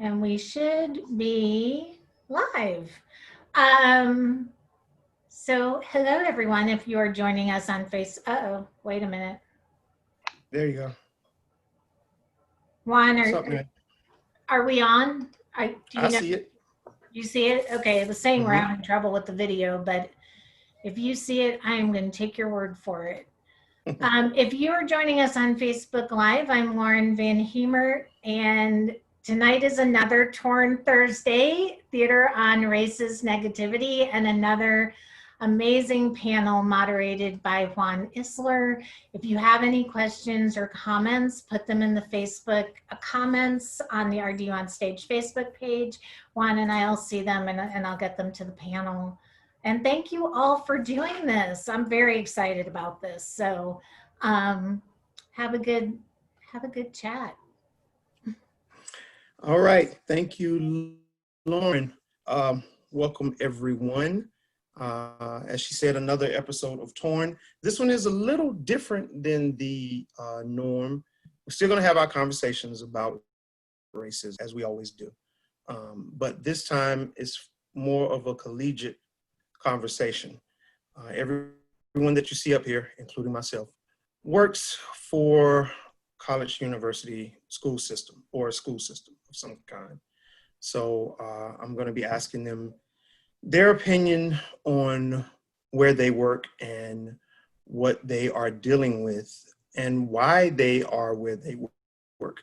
And we should be live. So hello everyone, if you are joining us on wait a minute. There you go. Juan, What's up, man? are we on? I see it. You see it? Okay, the saying we're having trouble with the video, but if you see it, I'm going to take your word for it. If you are joining us on Facebook Live, I'm Lauren Van Hemer, and tonight is another Torn Thursday, Theater on Racist Negativity, and another amazing panel moderated by Juan Isler. If you have any questions or comments, put them in the Facebook comments on the RDU on Stage Facebook page. Juan and I'll see them and I'll get them to the panel. And thank you all for doing this. I'm very excited about this. So have a good chat. All right. Thank you, Lauren. Welcome, everyone. As she said, another episode of Torn. This one is a little different than the norm. We're still going to have our conversations about races, as we always do. But this time, it's more of a collegiate conversation. Everyone that you see up here, including myself, works for college, university, school system, or a school system of some kind. So I'm going to be asking them their opinion on where they work and what they are dealing with and why they are where they work.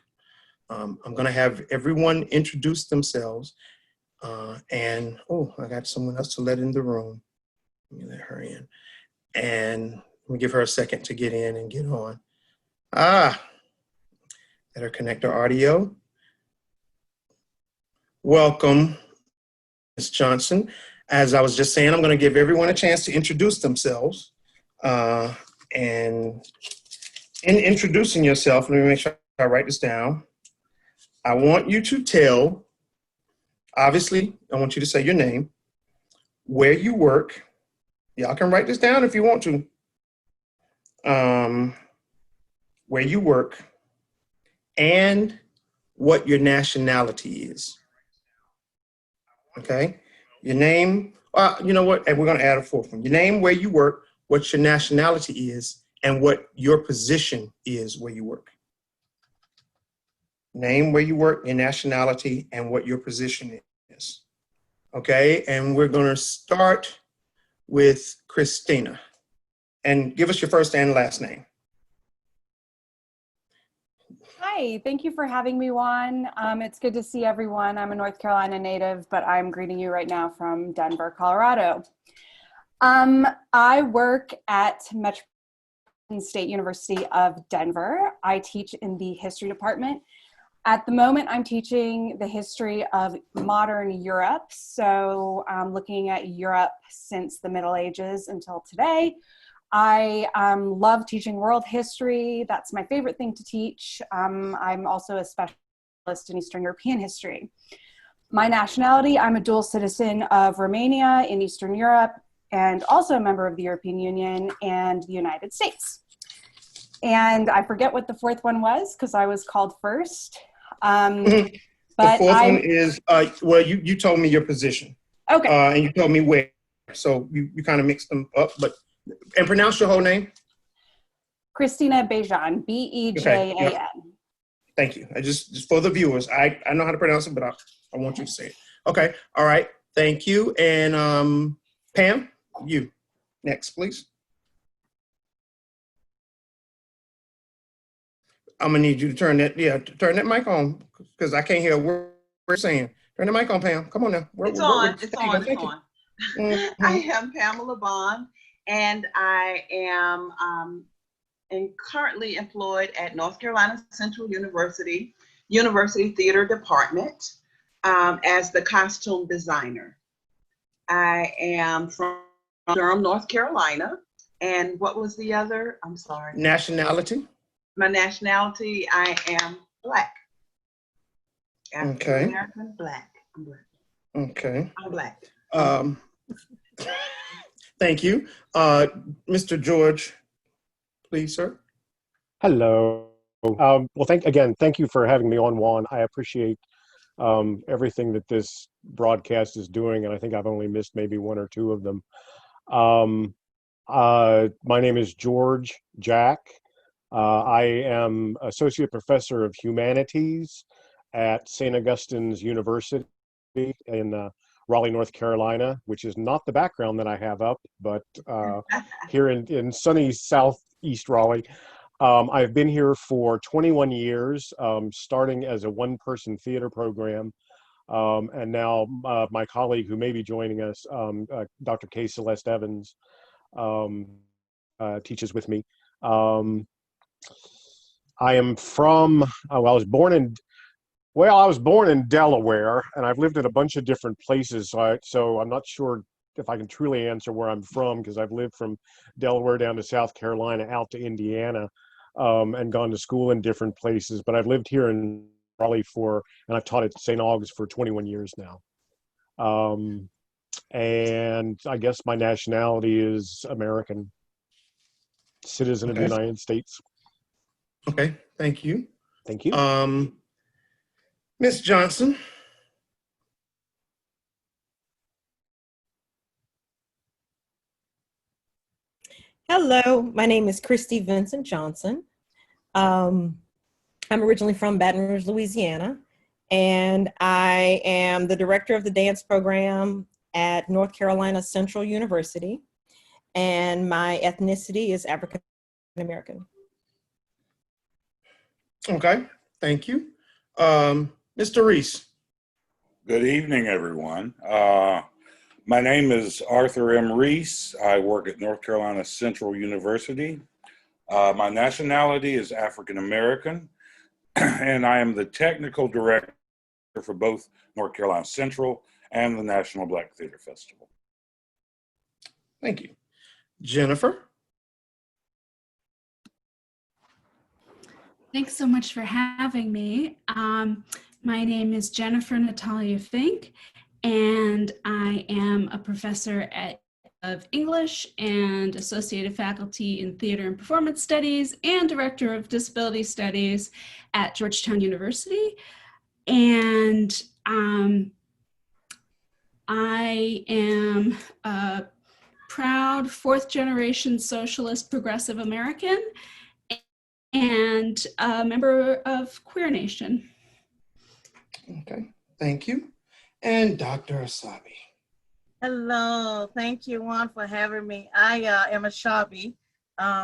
I'm going to have everyone introduce themselves. And I got someone else to let in the room. Let me let her in. And let me give her a second to get in and get on. Let her connect her audio. Welcome, Ms. Johnson. As I was just saying, I'm going to give everyone a chance to introduce themselves. And in introducing yourself, let me make sure I write this down. I want you to tell, obviously, I want you to say your name, where you work. Y'all can write this down if you want to. Where you work and what your nationality is. Okay? Your name, you know what? And we're going to add a fourth one. Your name, where you work, what your nationality is, and what your position is where you work. Name, where you work, your nationality, and what your position is. Okay? And we're going to start with Christina. And give us your first and last name. Hi, thank you for having me, Juan. It's good to see everyone. I'm a North Carolina native, but I'm greeting you right now from Denver, Colorado. I work at Metropolitan State University of Denver. I teach in the history department. At the moment, I'm teaching the history of modern Europe. So I'm looking at Europe since the Middle Ages until today. I love teaching world history. That's my favorite thing to teach. I'm also a specialist in Eastern European history. My nationality, I'm a dual citizen of Romania in Eastern Europe and also a member of the European Union and the United States. And I forget what the fourth one was because I was called first. The fourth one is, you told me your position. Okay. And you told me where. So you kind of mixed them up, and pronounce your whole name. Christina Bejan, B-E-J-A-N. Okay, yeah. Thank you. I just for the viewers, I know how to pronounce it, but I want you to say it. Okay, all right. Thank you. And Pam, you next, please. I'm gonna need you to turn that mic on because I can't hear a word we're saying. Turn the mic on, Pam. Come on now. It's on. Mm-hmm. I am Pamela Bond, and I am currently employed at North Carolina Central University Theater Department as the costume designer. I am from Durham, North Carolina. And what was the other? I'm sorry. Nationality? My nationality, I am Black. African American, Black. I'm Black. Okay. I'm Black. Thank you. Mr. George, please, sir. Hello. Well, thank you for having me on, Juan. I appreciate everything that this broadcast is doing, and I think I've only missed maybe one or two of them. My name is George Jack. I am Associate Professor of Humanities at St. Augustine's University in Raleigh, North Carolina, which is not the background that I have up, but here in sunny southeast Raleigh. I've been here for 21 years, starting as a one-person theater program. And now my colleague who may be joining us, Dr. K Celeste Evans, teaches with me. I am from, I was born in Delaware, and I've lived in a bunch of different places. So I'm not sure if I can truly answer where I'm from, because I've lived from Delaware down to South Carolina, out to Indiana, and gone to school in different places. But I've lived here in Raleigh and I've taught at St. Aug's for 21 years now. And I guess my nationality is American, citizen of the United States. Okay, thank you. Thank you. Miss Johnson. Hello, my name is Christy Vincent Johnson. I'm originally from Baton Rouge, Louisiana, and I am the director of the dance program at North Carolina Central University, and my ethnicity is African American. Okay, thank you. Mr. Reese. Good evening, everyone. My name is Arthur M. Reese. I work at North Carolina Central University. My nationality is African American, and I am the technical director for both North Carolina Central and the National Black Theater Festival. Thank you. Jennifer. Thanks so much for having me. My name is Jennifer Natalia Fink, and I am a professor of English and associated faculty in theater and performance studies and director of disability studies at Georgetown University. And I am a proud fourth generation socialist progressive American and a member of Queer Nation. Okay, thank you. And Dr. Asabi. Hello, thank you, Juan, for having me. I am Ashabi.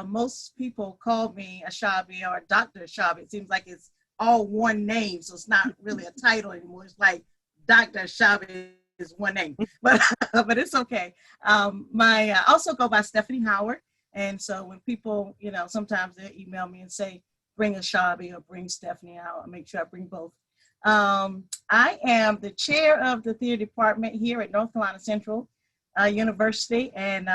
Most people call me Ashabi or Dr. Ashabi. It seems like it's all one name, so it's not really a title anymore. It's like Dr. Ashabi is one name, but it's okay. I also go by Stephanie Howard, and so when people, sometimes they email me and say, bring Ashabi or bring Stephanie out, I make sure I bring both. I am the chair of the theater department here at North Carolina Central University and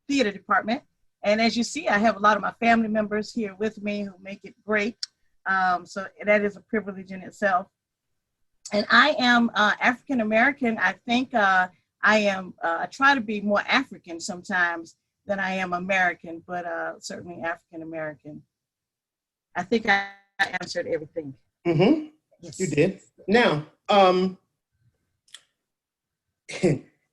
theater department. And as you see, I have a lot of my family members here with me who make it great. So that is a privilege in itself. And I am African American. I think I try to be more African sometimes than I am American, but certainly African American. I think I answered everything. Mm-hmm. Yes. You did. Now,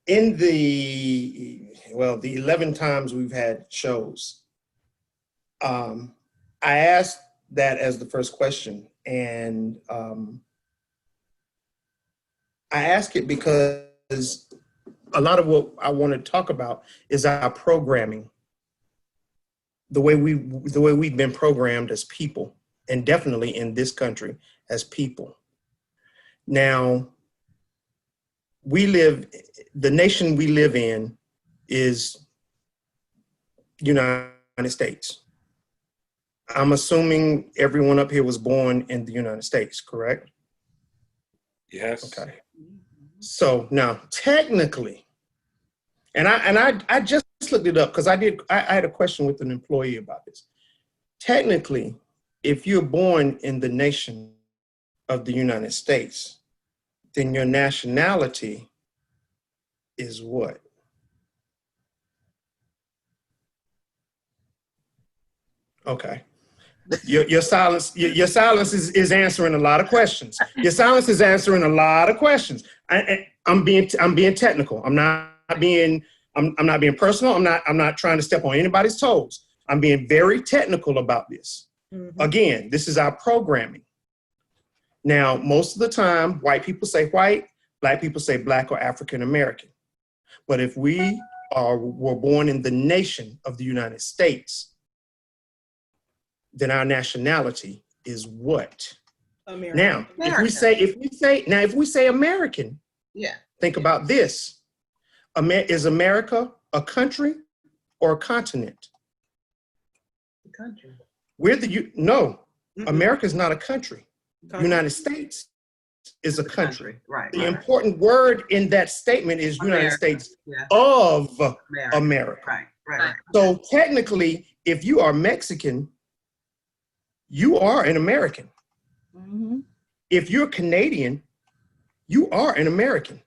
in the 11 times we've had shows, I asked that as the first question, and I ask it because a lot of what I want to talk about is our programming, the way we've been programmed as people, and definitely in this country as people. Now, the nation we live in is United States. I'm assuming everyone up here was born in the United States, correct? Yes. Okay. So now, technically, and I just looked it up because I had a question with an employee about this. Technically, if you're born in the nation of the United States, then your nationality is what? Okay. Your silence, your silence is answering a lot of questions. Your silence is answering a lot of questions. I'm being technical. I'm not being personal. I'm not trying to step on anybody's toes. I'm being very technical about this. Mm-hmm. Again, this is our programming. Now, most of the time, white people say white, black people say black or African American. But if we were born in the nation of the United States, then our nationality is what? American. Now, if we say American, yeah. Think about this. Is America a country or a continent? A country. No, America is not a country. United States is a country. Right. The important word in that statement is America. United States of America. Right. So technically, if you are Mexican, you are an American. Mm-hmm. If you're Canadian, you are an American.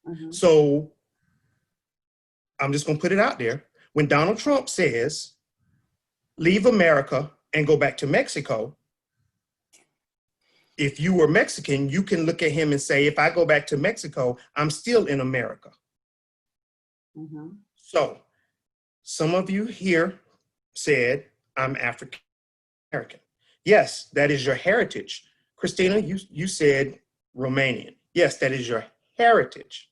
Mm-hmm. So I'm just going to put it out there. When Donald Trump says, leave America and go back to Mexico, if you were Mexican, you can look at him and say, if I go back to Mexico, I'm still in America. Mm-hmm. So some of you here said, I'm African American. Yes, that is your heritage. Christina, you said Romanian. Yes, that is your heritage.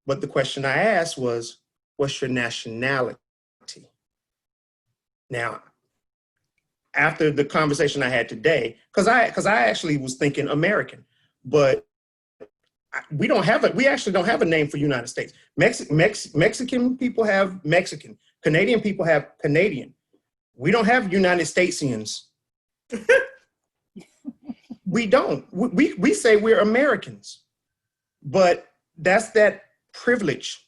But the question I asked was, what's your nationality? Now, after the conversation I had today, because I actually was thinking American, but we actually don't have a name for United States. Mexican people have Mexican. Canadian people have Canadian. We don't have United Statesians. We don't. We say we're Americans, but that's that privilege.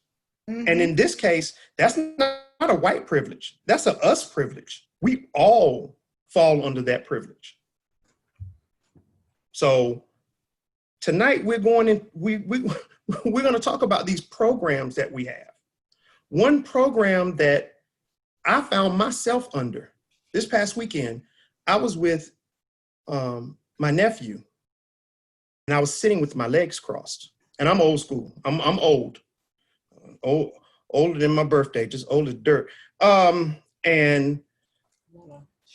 Mm-hmm. And in this case, that's not a white privilege. That's a us privilege. We all fall under that privilege. So tonight we're going to talk about these programs that we have. One program that I found myself under this past weekend, I was with my nephew, and I was sitting with my legs crossed. And I'm old school. I'm old, older than my birthday, just old as dirt. And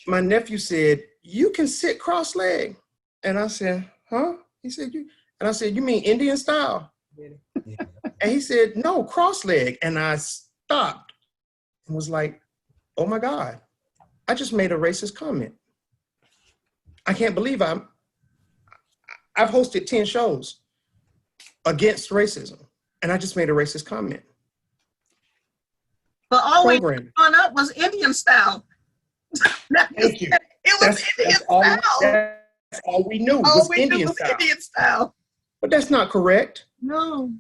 my nephew said, "You can sit cross-legged." And I said, "Huh?" He said, "You?" And I said, "You mean Indian style?" And he said, "No, cross-legged." And I stopped and was like, "Oh my God, I just made a racist comment. I can't believe I've hosted 10 shows against racism, and I just made a racist comment." But always growing up was Indian style. Thank you. It was Indian style. That's all we knew was Indian style. But that's not correct. No.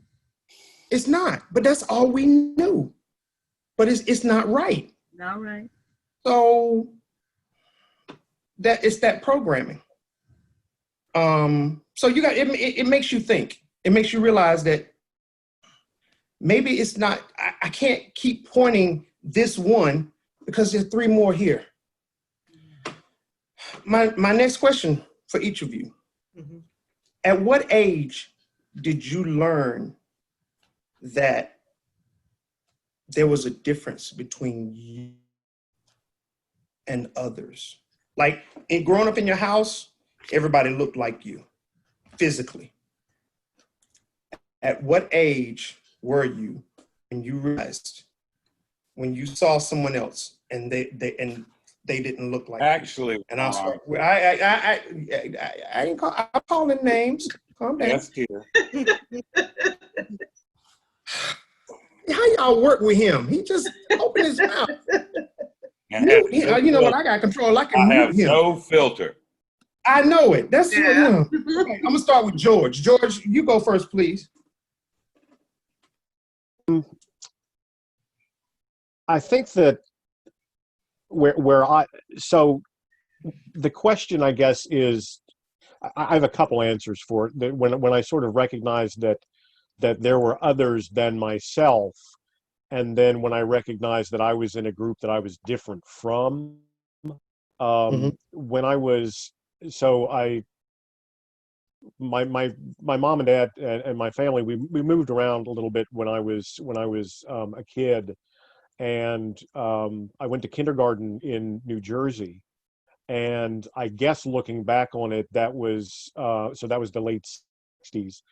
It's not. But that's all we knew. But it's not right. Not right. So it's that programming. So you got it makes you think. It makes you realize that maybe it's not, I can't keep pointing this one because there's 3 more here. My next question for each of you. Mm-hmm. At what age did you learn that there was a difference between you and others? Like growing up in your house, everybody looked like you physically. At what age were you when you realized, when you saw someone else and they didn't look like actually you? And I ain't I'm calling names. Calm down. Yes, dear. How y'all work with him? He just opened his mouth. You know what? I got control. I can mute him. No filter. I know it. That's what. Okay, I'm gonna start with George. George, you go first, please. I think that so the question, I guess, is, I have a couple answers for it. That when I sort of recognized that there were others than myself, and then when I recognized that I was in a group that I was different from, When I was, so I, my mom and dad and my family, we moved around a little bit when I was a kid, and I went to kindergarten in New Jersey, and I guess looking back on it, that was so that was the late '60s,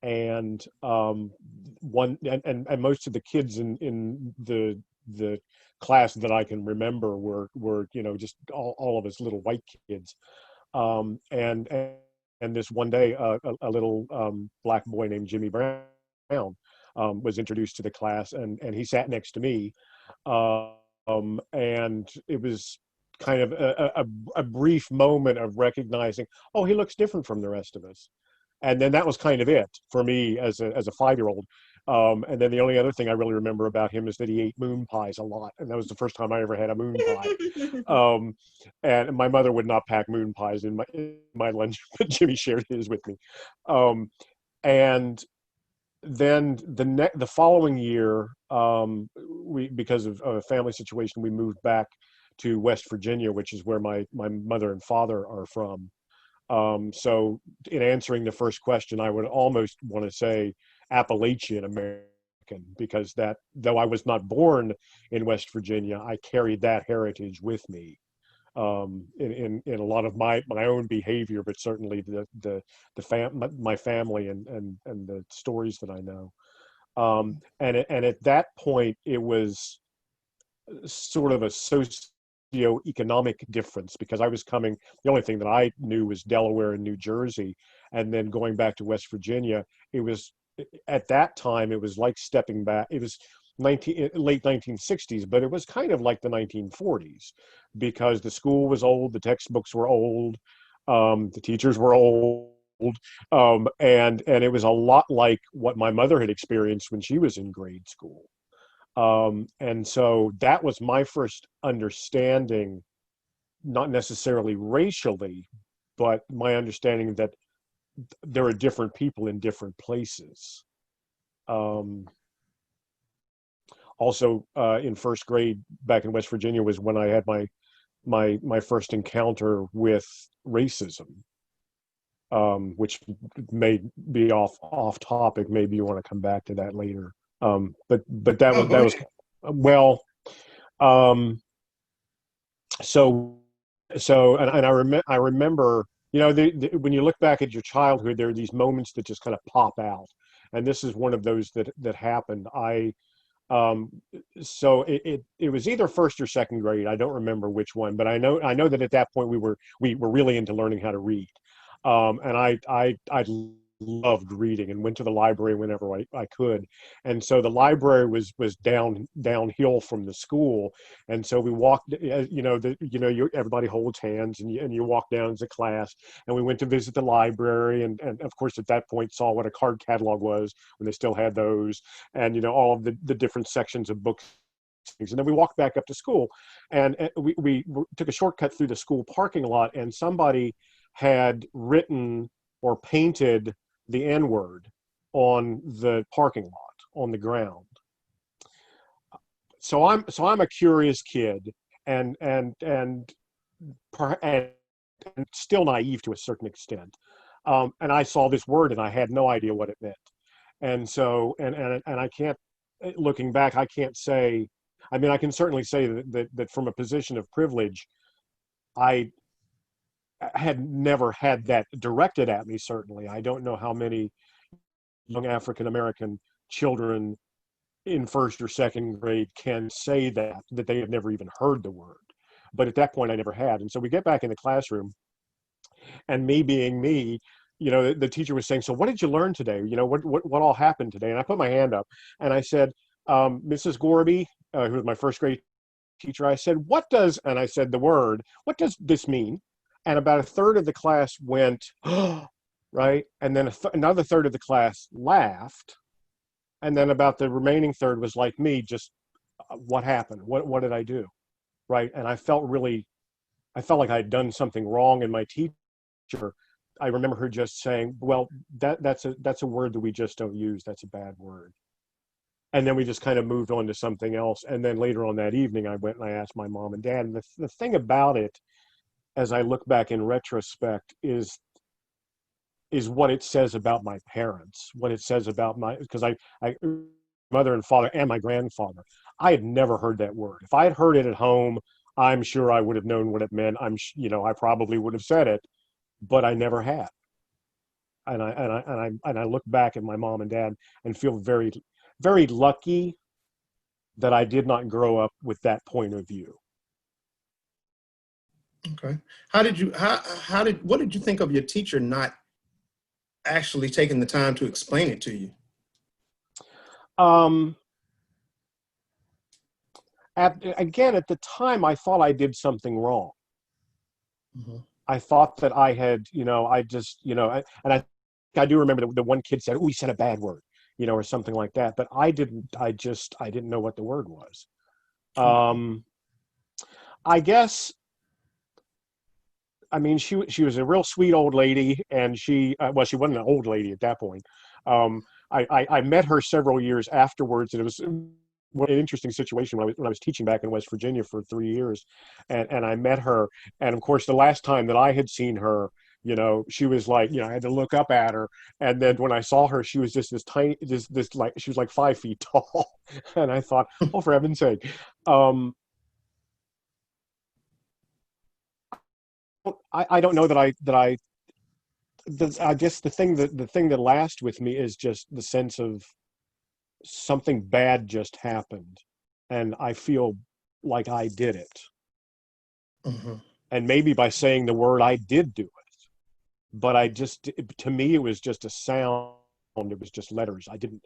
and and most of the kids in the class that I can remember were just all of us little white kids, and this one day a little black boy named Jimmy Brown was introduced to the class, and he sat next to me, and it was kind of a brief moment of recognizing, oh, he looks different from the rest of us. And then that was kind of it for me as a 5-year-old. And then the only other thing I really remember about him is that he ate moon pies a lot. And that was the first time I ever had a moon pie. And my mother would not pack moon pies in my lunch, but Jimmy shared his with me. And then the following year, because of a family situation, we moved back to West Virginia, which is where my mother and father are from. So in answering the first question, I would almost want to say Appalachian American, because that, though I was not born in West Virginia, I carried that heritage with me, in a lot of my own behavior, but certainly my family and the stories that I know. And at that point, it was sort of a socioeconomic difference, because I was coming, the only thing that I knew was Delaware and New Jersey, and then going back to West Virginia, it was, at that time, it was like stepping back. It was late 1960s, but it was kind of like the 1940s, because the school was old, the textbooks were old, the teachers were old, and it was a lot like what my mother had experienced when she was in grade school. And so that was my first understanding, not necessarily racially, but my understanding that there are different people in different places. Also, in first grade back in West Virginia was when I had my first encounter with racism, which may be off topic. Maybe you want to come back to that later. But that was well. So and I remember, when you look back at your childhood, there are these moments that just kind of pop out, and this is one of those that happened. So it was either first or second grade. I don't remember which one, but I know that at that point we were really into learning how to read, and I loved reading and went to the library whenever I could. And so the library was downhill from the school, and so we walked, everybody holds hands, and you walk down to class, and we went to visit the library, and of course at that point saw what a card catalog was when they still had those, and all of the different sections of books. And then we walked back up to school, and we took a shortcut through the school parking lot, and somebody had written or painted the N-word on the parking lot, on the ground. So I'm a curious kid, and still naive to a certain extent. And I saw this word and I had no idea what it meant. And so and I can't, looking back, I can't say, I mean, I can certainly say that from a position of privilege, I had never had that directed at me, certainly. I don't know how many young African-American children in first or second grade can say that they have never even heard the word. But at that point, I never had. And so we get back in the classroom, and me being me, the teacher was saying, so what did you learn today? What all happened today? And I put my hand up and I said, Mrs. Gorby, who was my first grade teacher, I said, and I said the word, what does this mean? And about a third of the class went, oh, right? And then another third of the class laughed. And then about the remaining third was like me, just what happened? What did I do? Right? And I felt like I had done something wrong. And my teacher, I remember her just saying, well, that's a word that we just don't use. That's a bad word. And then we just kind of moved on to something else. And then later on that evening, I went and I asked my mom and dad. And the thing about it as I look back in retrospect, is what it says about my parents, what it says about because I mother and father and my grandfather. I had never heard that word. If I had heard it at home, I'm sure I would have known what it meant. I probably would have said it, but I never had. And I look back at my mom and dad and feel very, very lucky that I did not grow up with that point of view. Okay. What did you think of your teacher not actually taking the time to explain it to you? At the time, I thought I did something wrong. Mm-hmm. I thought that I had, I do remember the one kid said, "Oh, he said a bad word," or something like that. But I didn't know what the word was. I guess, I mean, she was a real sweet old lady, and she wasn't an old lady at that point. I met her several years afterwards, and it was an interesting situation when I was teaching back in West Virginia for 3 years, and I met her, and of course the last time that I had seen her, she was like, I had to look up at her, and then when I saw her, she was just this tiny, this like, she was like 5 feet tall, and I thought, oh, for heaven's sake. I don't know that I guess the thing that lasts with me is just the sense of something bad just happened, and I feel like I did it. Mm-hmm. And maybe by saying the word, I did do it, but to me, it was just a sound. It was just letters. And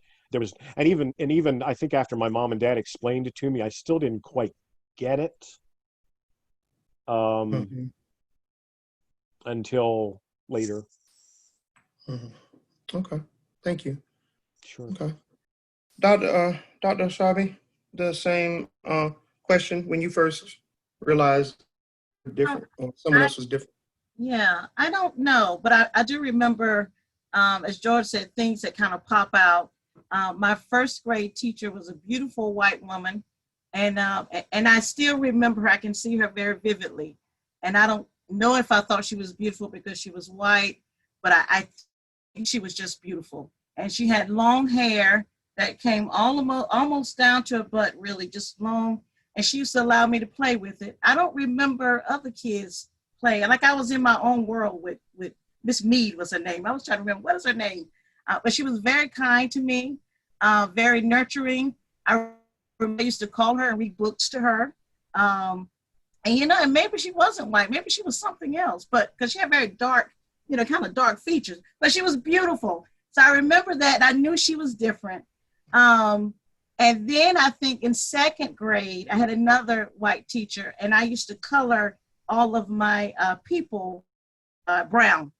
even I think after my mom and dad explained it to me, I still didn't quite get it. Mm-hmm. Until later. Mm-hmm. Okay, thank you. Sure. Okay, Dr. Shabi, the same question when you first realized different, or someone else was different. Yeah, I don't know, but I do remember, as George said, things that kind of pop out. My first grade teacher was a beautiful white woman, and I still remember her. I can see her very vividly, and I don't know if I thought she was beautiful because she was white, but I think she was just beautiful. And she had long hair that came almost down to her butt, really just long. And she used to allow me to play with it. I don't remember other kids playing. Like I was in my own world with Miss Mead was her name. I was trying to remember what is her name. But she was very kind to me, very nurturing. I used to call her and read books to her. And maybe she wasn't white, maybe she was something else, but because she had very dark, kind of dark features, but she was beautiful. So I remember that. I knew she was different. And then I think in second grade, I had another white teacher, and I used to color all of my people brown.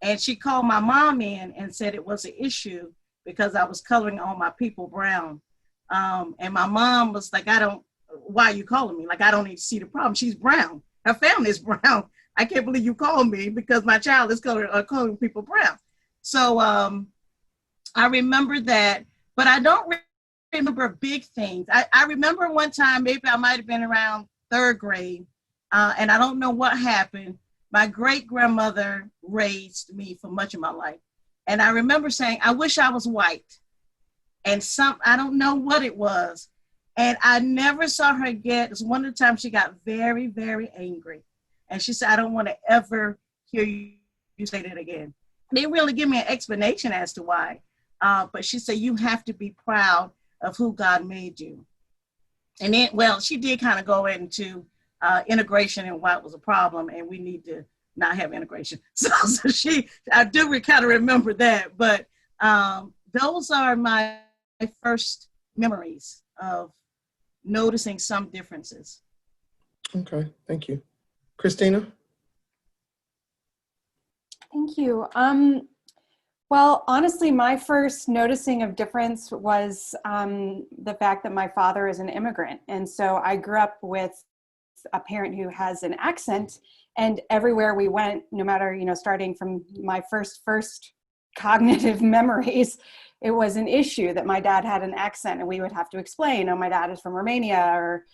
And she called my mom in and said it was an issue because I was coloring all my people brown. And my mom was like, why are you calling me? Like, I don't need to see the problem. She's brown. Her family is brown. I can't believe you called me because my child is coloring people brown. So I remember that, but I don't remember big things. I remember one time, maybe I might have been around third grade, and I don't know what happened. My great-grandmother raised me for much of my life. And I remember saying, I wish I was white. And I don't know what it was. And I never saw her again. It was one of the times she got very, very angry. And she said, I don't want to ever hear you say that again. They didn't really give me an explanation as to why. But she said, you have to be proud of who God made you. And then, she did kind of go into integration and why it was a problem. And we need to not have integration. So I do kind of remember that. But those are my first memories of noticing some differences. Okay, thank you. Christina? Thank you. Well, honestly, my first noticing of difference was the fact that my father is an immigrant. And so I grew up with a parent who has an accent, and everywhere we went, no matter, starting from my first cognitive memories, it was an issue that my dad had an accent, and we would have to explain, oh, my dad is from Romania, or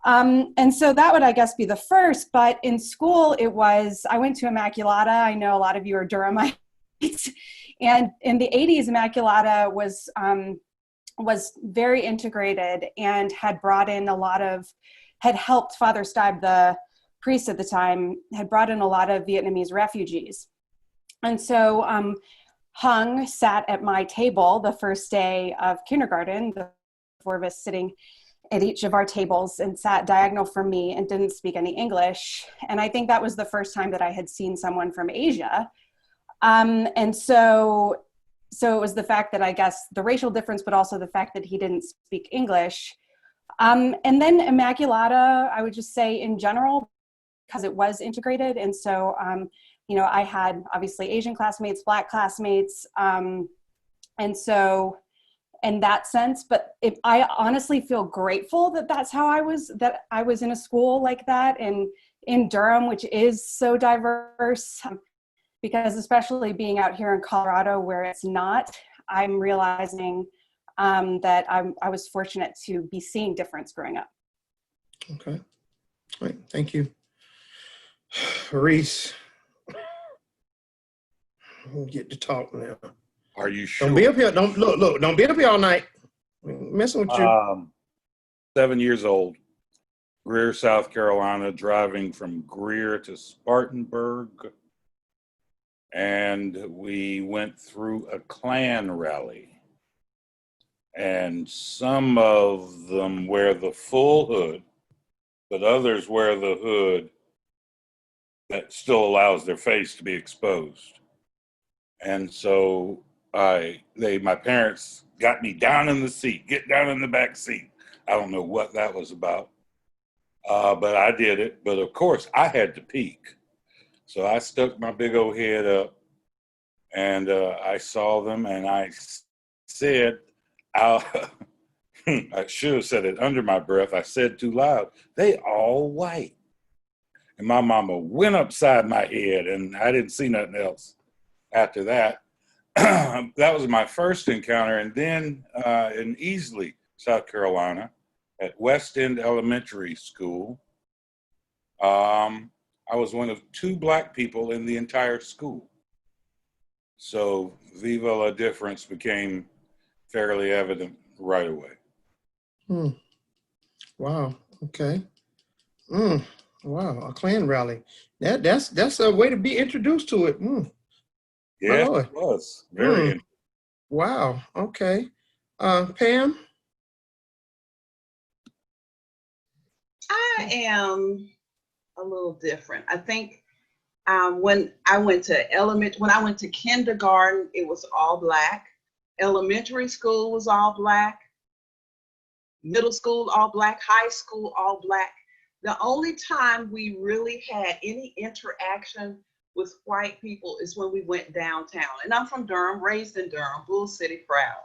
And so that would, I guess, be the first. But in school, I went to Immaculata. I know a lot of you are Durhamites. And in the 80s, Immaculata was very integrated and had brought in had helped Father Stibe, the priest at the time, had brought in a lot of Vietnamese refugees. And so Hung sat at my table the first day of kindergarten, the four of us sitting at each of our tables, and sat diagonal from me and didn't speak any English. And I think that was the first time that I had seen someone from Asia. And so it was the fact that, I guess, the racial difference, but also the fact that he didn't speak English. And then Immaculata, I would just say in general, because it was integrated. And so, I had obviously Asian classmates, Black classmates. And so in that sense, but I honestly feel grateful that that's how I was in a school like that, and in Durham, which is so diverse. Because especially being out here in Colorado where it's not, I'm realizing that I was fortunate to be seeing difference growing up. Okay. All right. Thank you. Reese, we'll get to talk now. Are you sure? Don't be up here. Don't be up here all night. I'm messing with you. 7 years old, Greer, South Carolina, driving from Greer to Spartanburg. And we went through a Klan rally. And some of them wear the full hood, but others wear the hood that still allows their face to be exposed. And so my parents got me down in the seat, get down in the back seat. I don't know what that was about, but I did it. But of course, I had to peek. So I stuck my big old head up, and I saw them, and I said, I should have said it under my breath. I said too loud, "They all white." And my mama went upside my head, and I didn't see nothing else after that. That was my first encounter. And then in Easley, South Carolina, at West End Elementary School, I was one of 2 Black people in the entire school. So Viva la Difference became fairly evident right away. Wow. Okay. Wow. A Klan rally. That's a way to be introduced to it. Yeah, it was very interesting. Wow. Okay. Pam? I am a little different. I think when I went to kindergarten, it was all Black. Elementary school was all Black. Middle school, all Black. High school, all Black. The only time we really had any interaction with white people is when we went downtown. And I'm from Durham, raised in Durham, Bull City proud.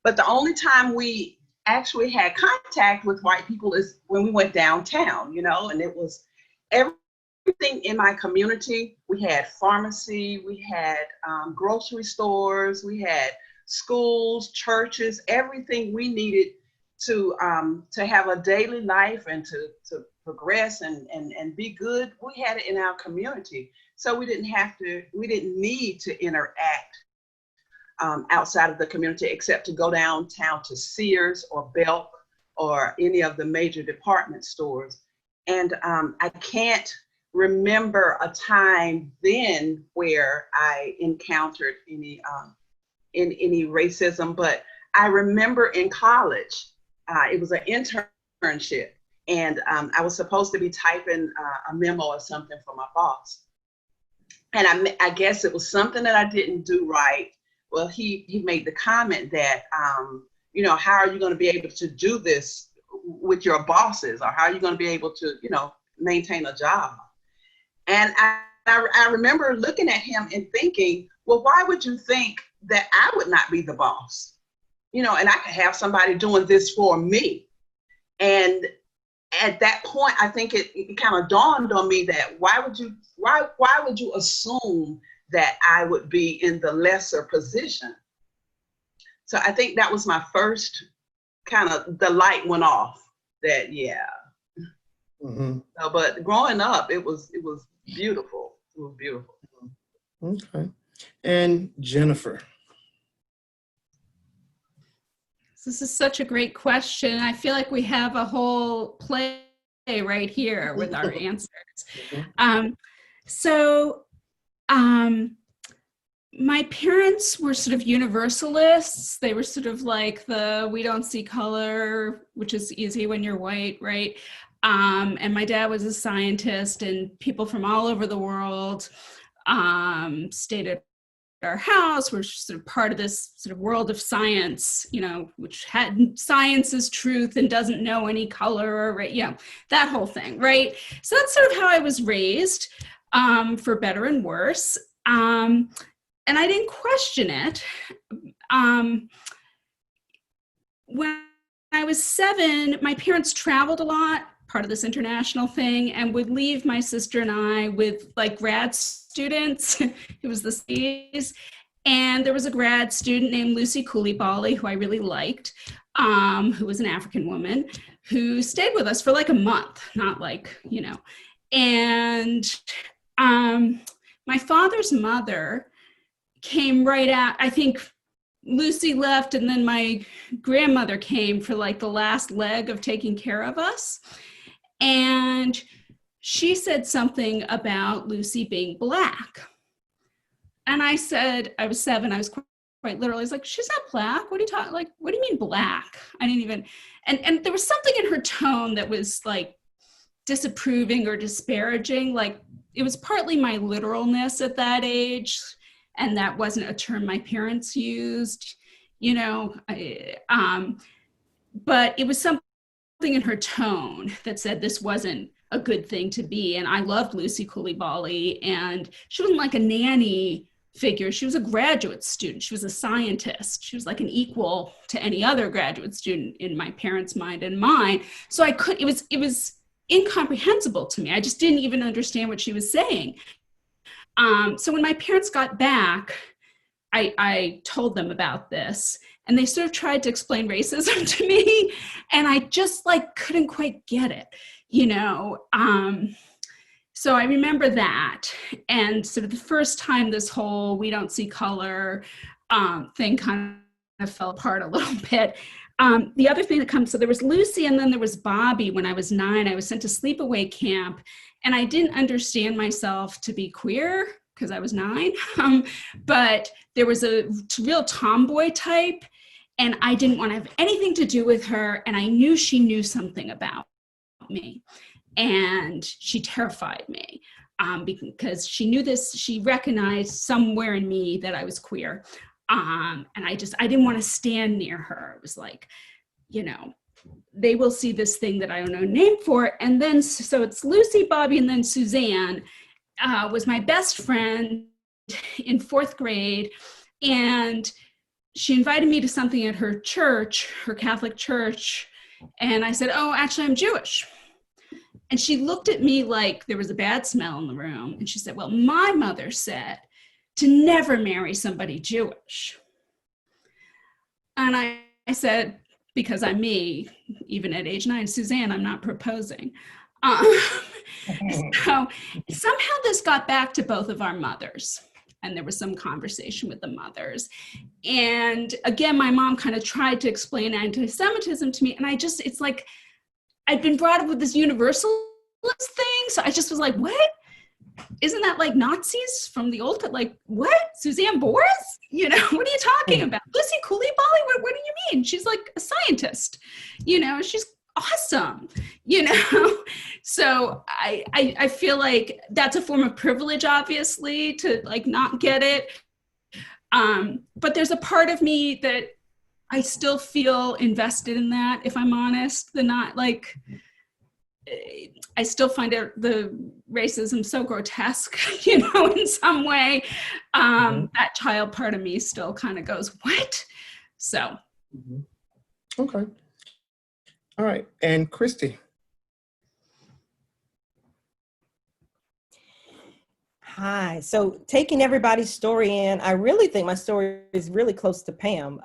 But the only time we actually had contact with white people is when we went downtown, and it was everything in my community. We had pharmacy, we had grocery stores, we had schools, churches, everything we needed to have a daily life and to progress and be good. We had it in our community. So we didn't need to interact outside of the community except to go downtown to Sears or Belk or any of the major department stores. And I can't remember a time then where I encountered any racism, but I remember in college, it was an internship, and I was supposed to be typing a memo or something for my boss. And I guess it was something that I didn't do right. Well, he made the comment that, how are you going to be able to do this with your bosses, or how are you going to be able to, maintain a job? And I remember looking at him and thinking, well, why would you think that I would not be the boss? And I could have somebody doing this for me. And at that point, I think it kind of dawned on me that why would you assume that I would be in the lesser position? So I think that was my first the light went off that, yeah. But growing up, it was beautiful. It was beautiful. Okay. And Jennifer. This is such a great question. I feel like we have a whole play right here with our answers. My parents were sort of universalists. They were sort of like we don't see color, which is easy when you're white, right? And my dad was a scientist, and people from all over the world stayed at our house. We're sort of part of this sort of world of science, which had science is truth and doesn't know any color, right? That whole thing, right? So that's sort of how I was raised, for better and worse. And I didn't question it. When I was 7, my parents traveled a lot, part of this international thing, and would leave my sister and I with like grad students. It was the 60s. And there was a grad student named Lucy Coulibaly, who I really liked, who was an African woman, who stayed with us for like a month, not like, And my father's mother came right out. I think Lucy left, and then my grandmother came for like the last leg of taking care of us. And she said something about Lucy being Black. And I said, I was 7, I was quite literally, I was like, she's not Black. What are you talking, like, what do you mean Black? I didn't even, and there was something in her tone that was like disapproving or disparaging. Like, it was partly my literalness at that age, and that wasn't a term my parents used, but it was something in her tone that said this wasn't a good thing to be. And I loved Lucy Coulibaly, and she wasn't like a nanny figure. She was a graduate student. She was a scientist. She was like an equal to any other graduate student in my parents' mind and mine. So it was incomprehensible to me. I just didn't even understand what she was saying. So when my parents got back, I told them about this, and they sort of tried to explain racism to me, and I just like couldn't quite get it, So I remember that, and sort of the first time this whole we don't see color thing kind of fell apart a little bit. The other thing that comes, so there was Lucy, and then there was Bobby. When I was 9, I was sent to sleepaway camp, and I didn't understand myself to be queer because I was 9, but there was a real tomboy type, and I didn't want to have anything to do with her, and I knew she knew something about me, and she terrified me because she knew this, she recognized somewhere in me that I was queer, and I didn't want to stand near her. It was like, they will see this thing that I don't know a name for. And then, so it's Lucy, Bobby, and then Suzanne was my best friend in 4th grade. And she invited me to something at her church, her Catholic church. And I said, oh, actually, I'm Jewish. And she looked at me like there was a bad smell in the room. And she said, well, my mother said to never marry somebody Jewish. And I said, because I'm me, even at age 9, Suzanne, I'm not proposing. So somehow this got back to both of our mothers, and there was some conversation with the mothers. And again, my mom kind of tried to explain anti-Semitism to me, and it's like, I'd been brought up with this universalist thing, so I just was like, what? Isn't that like Nazis from the old, like, what? Suzanne Boris? What are you talking about? Lucy Coulibaly? What do you mean? She's like a scientist, she's awesome, So I feel like that's a form of privilege, obviously, to like not get it. But there's a part of me that I still feel invested in that, if I'm honest. I still find the racism so grotesque, in some way. That child part of me still kind of goes, what? So. Okay. All right. And Christy. Hi. So taking everybody's story in, I really think my story is really close to Pam.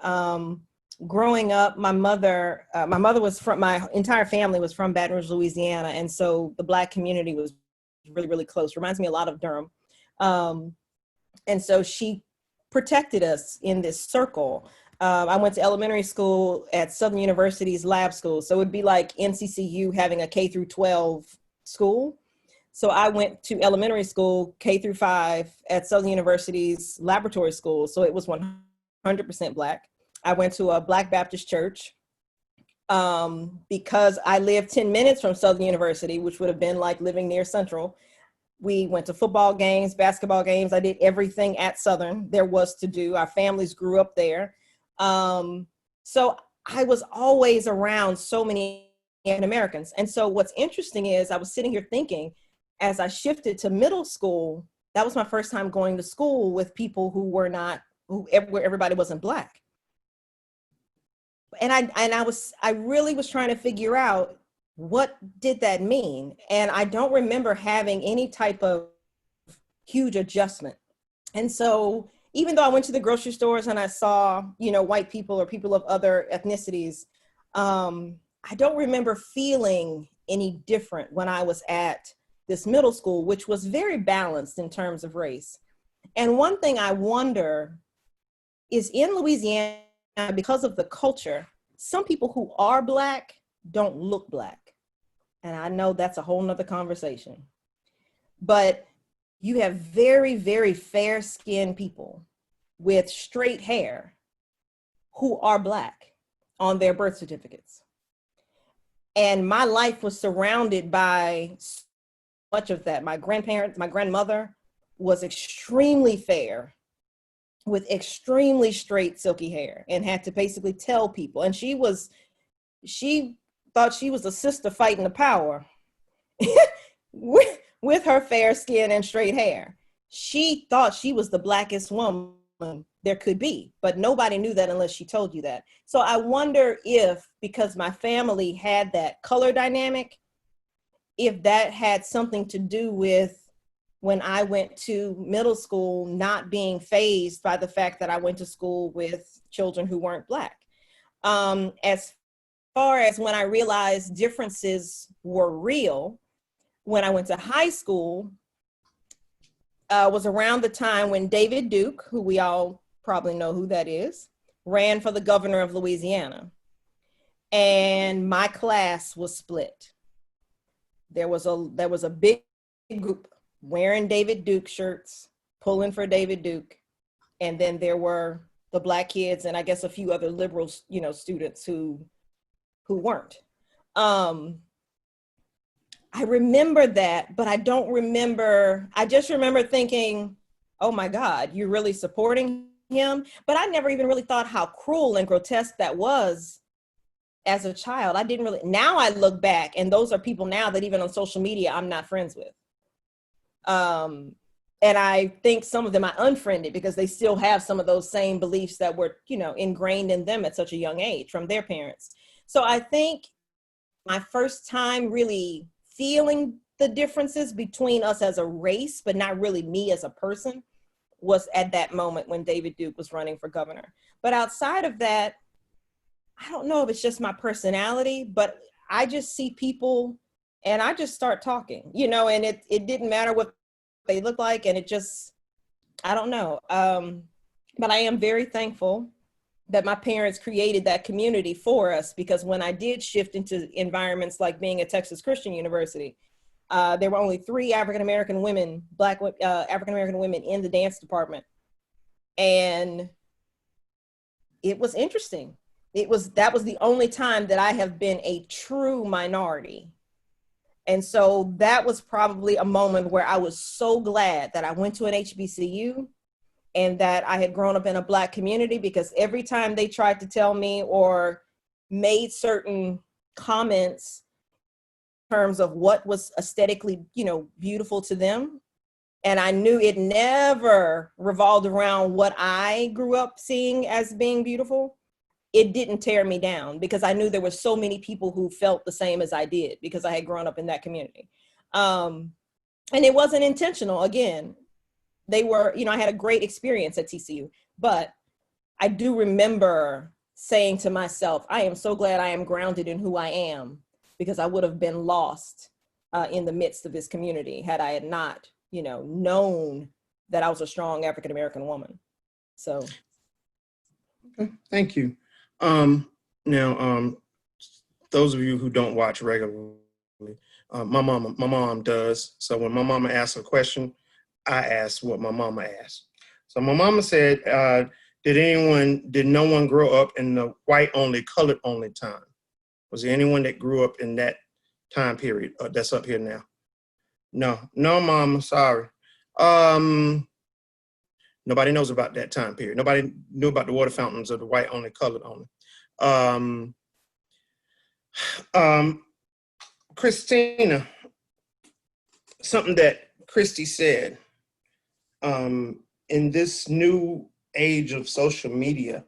growing up, my mother was from, my entire family was from Baton Rouge, Louisiana. And so the Black community was really, really close. Reminds me a lot of Durham. And so she protected us in this circle. I went to elementary school at Southern University's lab school. So it would be like NCCU having a K through 12 school. So I went to elementary school, K through 5 at Southern University's laboratory school. So it was 100% Black. I went to a Black Baptist church because I lived 10 minutes from Southern University, which would have been like living near Central. We went to football games, basketball games. I did everything at Southern there was to do. Our families grew up there. So I was always around so many Americans. And so what's interesting is I was sitting here thinking, as I shifted to middle school, that was my first time going to school with people who were not, where everybody wasn't Black. And I really was trying to figure out, what did that mean? And I don't remember having any type of huge adjustment. And so even though I went to the grocery stores and I saw, white people or people of other ethnicities, I don't remember feeling any different when I was at this middle school, which was very balanced in terms of race. And one thing I wonder is, in Louisiana, because of the culture, some people who are Black don't look Black. And I know that's a whole nother conversation. But you have very, very fair-skinned people with straight hair who are Black on their birth certificates. And my life was surrounded by so much of that. My grandmother was extremely fair with extremely straight, silky hair, and had to basically tell people. And she thought she was a sister fighting the power with her fair skin and straight hair. She thought she was the Blackest woman there could be, but nobody knew that unless she told you that. So I wonder if, because my family had that color dynamic, if that had something to do with when I went to middle school, not being fazed by the fact that I went to school with children who weren't Black. As far as when I realized differences were real, when I went to high school, was around the time when David Duke, who we all probably know who that is, ran for the governor of Louisiana. And my class was split. There was a big group wearing David Duke shirts, pulling for David Duke. And then there were the Black kids and I guess a few other liberal, students who weren't. I remember that, but I don't remember, I just remember thinking, oh my God, you're really supporting him? But I never even really thought how cruel and grotesque that was as a child. I didn't really, now I look back and those are people now that even on social media, I'm not friends with. And I think some of them I unfriended because they still have some of those same beliefs that were, ingrained in them at such a young age from their parents. So I think my first time really feeling the differences between us as a race, but not really me as a person, was at that moment when David Duke was running for governor. But outside of that, I don't know if it's just my personality, but I just see people and I just start talking, and it didn't matter what they look like. And it just, I don't know. But I am very thankful that my parents created that community for us, because when I did shift into environments like being at Texas Christian University, there were only 3 African-American women, Black African-American women in the dance department. And it was interesting. That was the only time that I have been a true minority. And so that was probably a moment where I was so glad that I went to an HBCU and that I had grown up in a Black community, because every time they tried to tell me or made certain comments in terms of what was aesthetically, beautiful to them, and I knew it never revolved around what I grew up seeing as being beautiful, it didn't tear me down, because I knew there were so many people who felt the same as I did, because I had grown up in that community. And it wasn't intentional. Again, they were, I had a great experience at TCU, but I do remember saying to myself, I am so glad I am grounded in who I am, because I would have been lost in the midst of this community had I had not, you know, known that I was a strong African-American woman. So. Okay, thank you. Now, those of you who don't watch regularly, my mom does. So when my mama asks a question, I ask what my mama asked. So my mama said, did no one grow up in the white only, colored only time? Was there anyone that grew up in that time period that's up here now? No, mama, sorry. Nobody knows about that time period. Nobody knew about the water fountains of the white only, colored only. Christina, something that Christy said, in this new age of social media,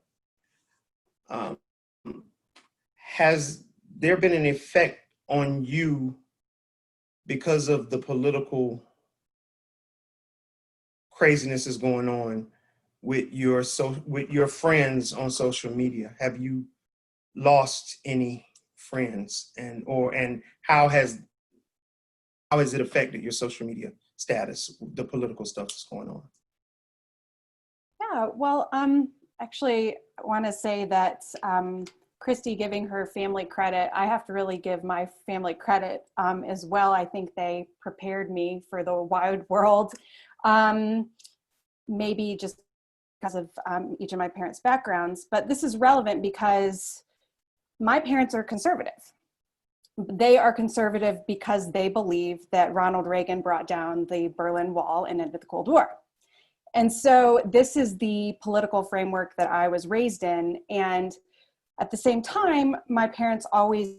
has there been an effect on you because of the political craziness is going on with your friends on social media? Have you lost any friends, and how has it affected your social media status, the political stuff that's going on? Yeah, well, actually, I want to say that Christy giving her family credit, I have to really give my family credit as well. I think they prepared me for the wide world, maybe just because of each of my parents' backgrounds. But this is relevant because my parents are conservative. They are conservative because they believe that Ronald Reagan brought down the Berlin Wall and ended the Cold War. And so this is the political framework that I was raised in. And at the same time, my parents always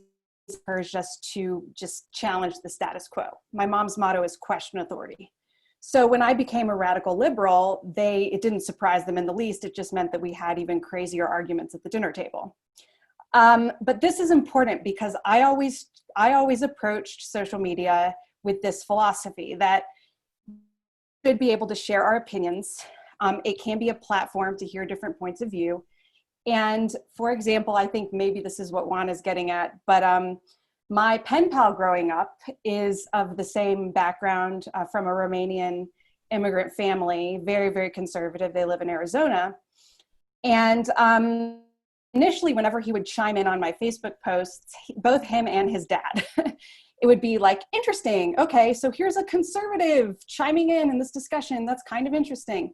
encouraged us to just challenge the status quo. My mom's motto is question authority. So when I became a radical liberal, it didn't surprise them in the least. It just meant that we had even crazier arguments at the dinner table. But this is important because I always approached social media with this philosophy that we should be able to share our opinions. It can be a platform to hear different points of view. And for example, I think maybe this is what Juan is getting at, but my pen pal growing up is of the same background from a Romanian immigrant family, very, very conservative. They live in Arizona. And initially, whenever he would chime in on my Facebook posts, both him and his dad, it would be like, interesting. Okay, so here's a conservative chiming in this discussion. That's kind of interesting.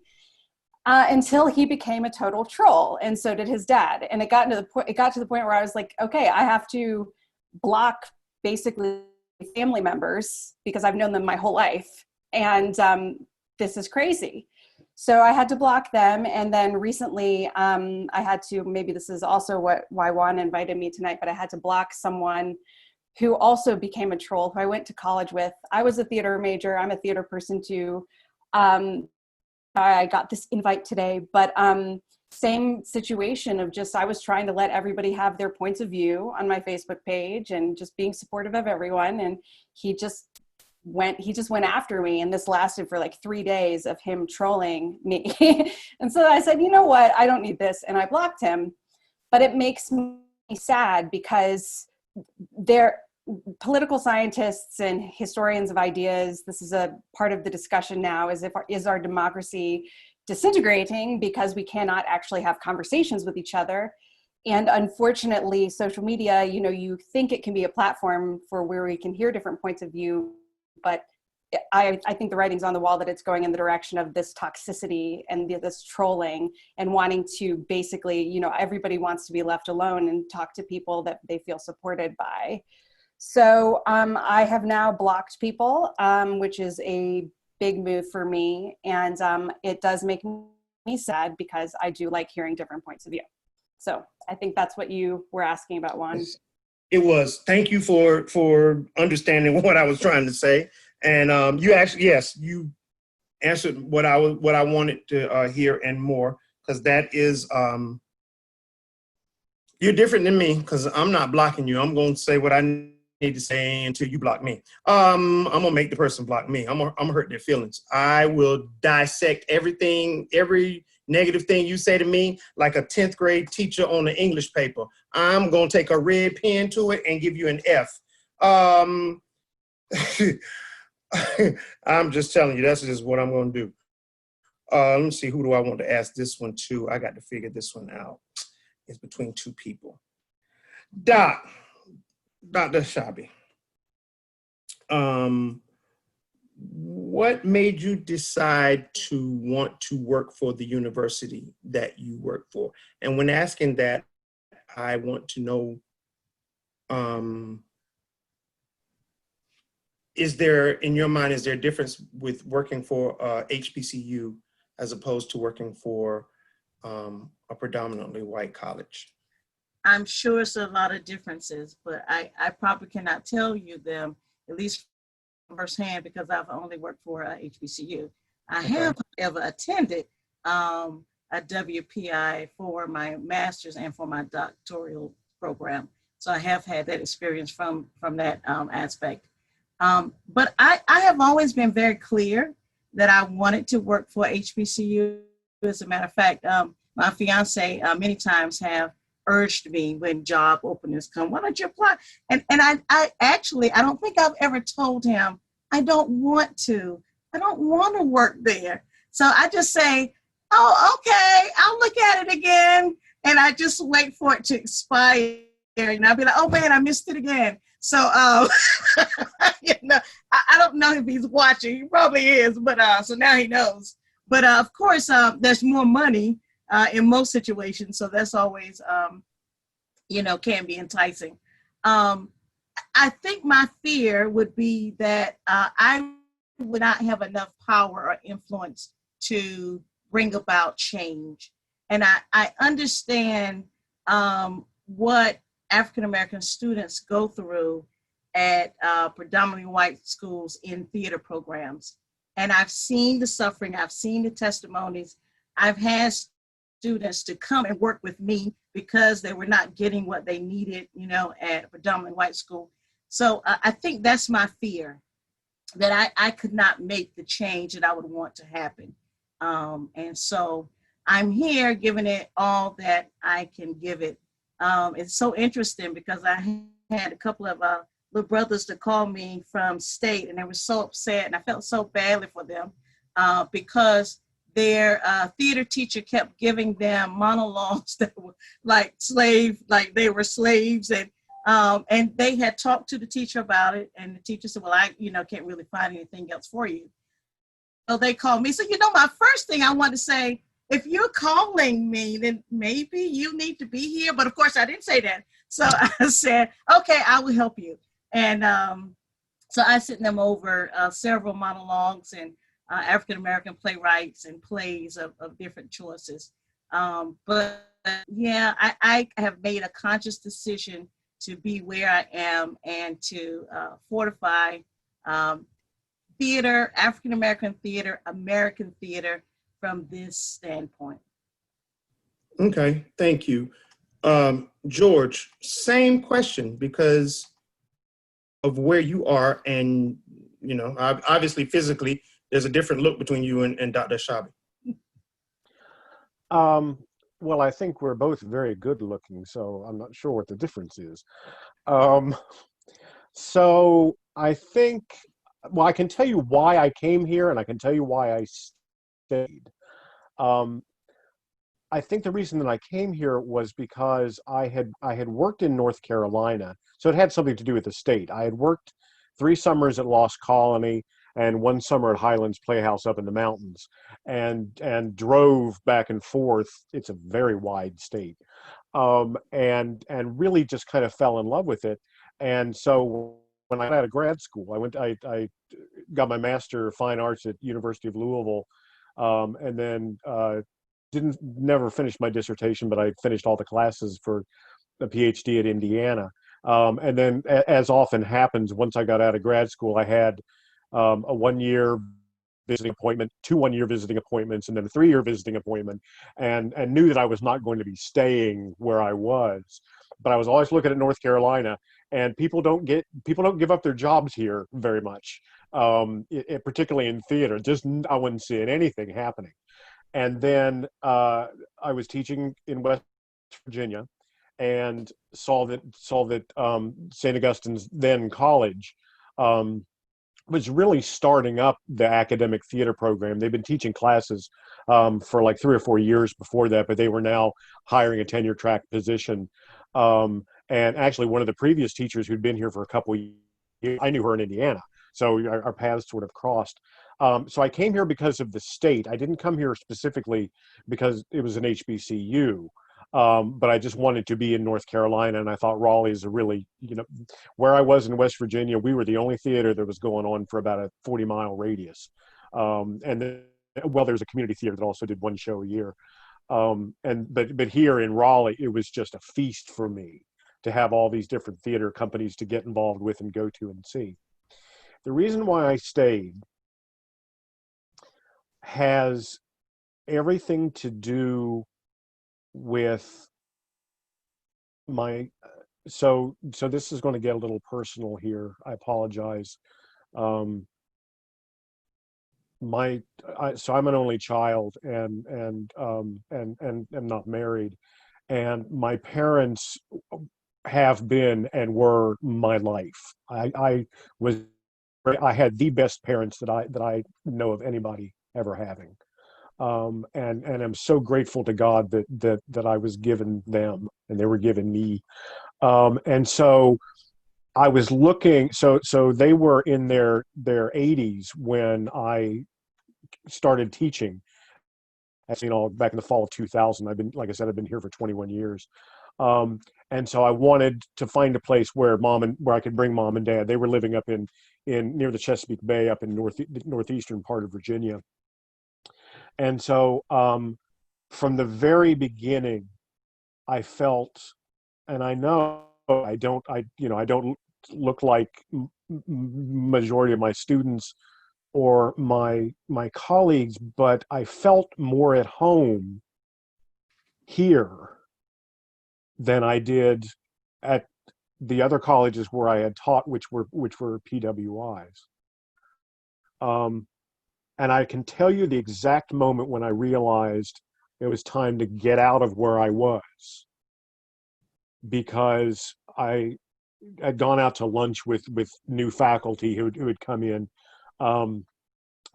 Until he became a total troll, and so did his dad. And it got to the point where I was like, okay, I have to block basically family members because I've known them my whole life, and this is crazy. So I had to block them, and then recently I had to. Maybe this is also why Juan invited me tonight, but I had to block someone who also became a troll who I went to college with. I was a theater major. I'm a theater person too. I got this invite today, but same situation of just, I was trying to let everybody have their points of view on my Facebook page and just being supportive of everyone. And he just went after me. And this lasted for like 3 days of him trolling me. And so I said, you know what, I don't need this. And I blocked him, but it makes me sad because political scientists and historians of ideas, this is a part of the discussion now, is our democracy disintegrating because we cannot actually have conversations with each other? And unfortunately, social media, you think it can be a platform for where we can hear different points of view, but I think the writing's on the wall that it's going in the direction of this toxicity and this trolling and wanting to basically, everybody wants to be left alone and talk to people that they feel supported by. So I have now blocked people, which is a big move for me. And it does make me sad because I do like hearing different points of view. So I think that's what you were asking about, Juan. It was. Thank you for understanding what I was trying to say. And you actually, yes, you answered what I wanted to hear and more, because that is, you're different than me because I'm not blocking you. I'm going to say what I need to say until you block me. I'm gonna make the person block me. I'm gonna hurt their feelings. I will dissect everything, every negative thing you say to me, like a 10th grade teacher on an English paper. I'm gonna take a red pen to it and give you an F. I'm just telling you, that's just what I'm gonna do. Let me see, who do I want to ask this one to? I got to figure this one out. It's between two people. Dr. Shabi, what made you decide to want to work for the university that you work for? And when asking that, I want to know, is there, in your mind, is there a difference with working for HBCU as opposed to working for a predominantly white college? I'm sure it's a lot of differences, but I probably cannot tell you them, at least firsthand, because I've only worked for HBCU. I have ever attended a WPI for my master's and for my doctoral program. So I have had that experience from that aspect. But I have always been very clear that I wanted to work for HBCU. As a matter of fact, my fiance many times have urged me when job openings come, why don't you apply? And I actually, I don't think I've ever told him, I don't want to work there. So I just say, oh, okay, I'll look at it again. And I just wait for it to expire. And I'll be like, oh man, I missed it again. So, you know, I don't know if he's watching. He probably is, but so now he knows. But of course, there's more money in most situations. So that's always, you know, can be enticing. I think my fear would be that I would not have enough power or influence to bring about change. And I understand what African-American students go through at predominantly white schools in theater programs. And I've seen the suffering, I've seen the testimonies. I've had students to come and work with me because they were not getting what they needed, you know, at a predominantly white school. So I think that's my fear, that I could not make the change that I would want to happen. And so I'm here giving it all that I can give it. It's so interesting because I had a couple of little brothers to call me from state, and they were so upset, and I felt so badly for them because their theater teacher kept giving them monologues that were like they were slaves, and they had talked to the teacher about it, and the teacher said, well, I can't really find anything else for you. So they called me. So, my first thing I want to say, if you're calling me, then maybe you need to be here. But of course, I didn't say that. So I said, okay, I will help you. And so I sent them over several monologues and African-American playwrights and plays of different choices. But yeah, I have made a conscious decision to be where I am and to fortify theater, African-American theater, American theater from this standpoint. Okay, thank you. George, same question, because of where you are, and obviously physically there's a different look between you and Dr. Shabi. Well, I think we're both very good looking, so I'm not sure what the difference is. So I think, well, I can tell you why I came here, and I can tell you why I stayed. I think the reason that I came here was because I had worked in North Carolina, so it had something to do with the state. I had worked 3 summers at Lost Colony and 1 summer at Highlands Playhouse up in the mountains, and drove back and forth. It's a very wide state, and really just kind of fell in love with it. And so when I got out of grad school, I got my Master of Fine Arts at University of Louisville, and then never finished my dissertation, but I finished all the classes for a PhD at Indiana. And then, as often happens, once I got out of grad school, I had a 1-year visiting appointment, 2 1-year visiting appointments, and then a 3-year visiting appointment, and knew that I was not going to be staying where I was. But I was always looking at North Carolina, and people don't give up their jobs here very much, particularly in theater. Just I wasn't seeing anything happening. And then I was teaching in West Virginia, and saw that St. Augustine's, then college, was really starting up the academic theater program. They've been teaching classes for like 3 or 4 years before that, but they were now hiring a tenure track position. And actually, one of the previous teachers who'd been here for a couple of years, I knew her in Indiana, so our paths sort of crossed. So I came here because of the state. I didn't come here specifically because it was an HBCU. But I just wanted to be in North Carolina, and I thought Raleigh is a really, where I was in West Virginia, we were the only theater that was going on for about a 40-mile radius. And then, well, there's a community theater that also did one show a year. But here in Raleigh, it was just a feast for me to have all these different theater companies to get involved with and go to and see. The reason why I stayed has everything to do with my so this is going to get a little personal here. I apologize. So I'm an only child, and am not married, and my parents have been and were my life. I had the best parents that I know of anybody ever having. And I'm so grateful to God that I was given them and they were given me. And so I was looking, so they were in their 80s when I started teaching. As you know, back in the fall of 2000, like I said, I've been here for 21 years. And so I wanted to find a place where I could bring mom and dad. They were living up in near the Chesapeake Bay, up in northeastern part of Virginia. And so from the very beginning, I felt, and I know I don't look like majority of my students or my colleagues, but I felt more at home here than I did at the other colleges where I had taught, which were PWIs. And I can tell you the exact moment when I realized it was time to get out of where I was, because I had gone out to lunch with new faculty who had come in. And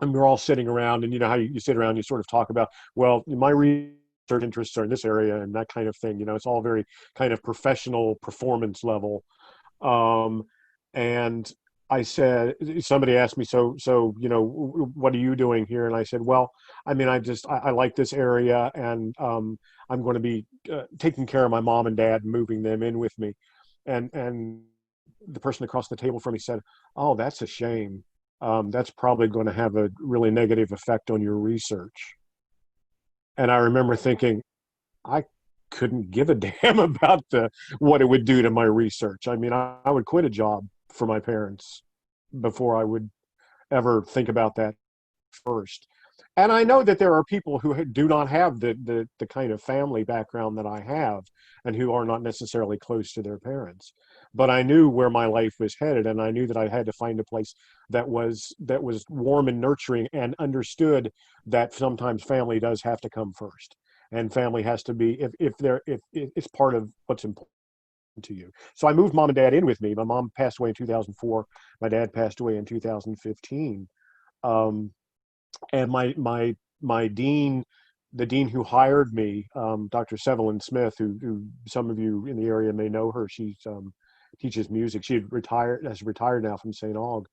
we were all sitting around, and you know how you sit around, you sort of talk about, well, my research interests are in this area and that kind of thing. It's all very kind of professional performance level. And I said, somebody asked me, so what are you doing here? And I said, well, I mean, I like this area, and I'm going to be taking care of my mom and dad, moving them in with me. And the person across the table from me said, oh, that's a shame. That's probably going to have a really negative effect on your research. And I remember thinking, I couldn't give a damn about what it would do to my research. I mean, I would quit a job for my parents before I would ever think about that first. And I know that there are people who do not have the kind of family background that I have, and who are not necessarily close to their parents. But I knew where my life was headed, and I knew that I had to find a place that was warm and nurturing, and understood that sometimes family does have to come first, and family has to be, if it's part of what's important to you. So I moved mom and dad in with me. My mom passed away in 2004. My dad passed away in 2015. And my dean, the dean who hired me, Dr. Sevelyn Smith, who some of you in the area may know her. She's teaches music. She has retired now from St. Aug.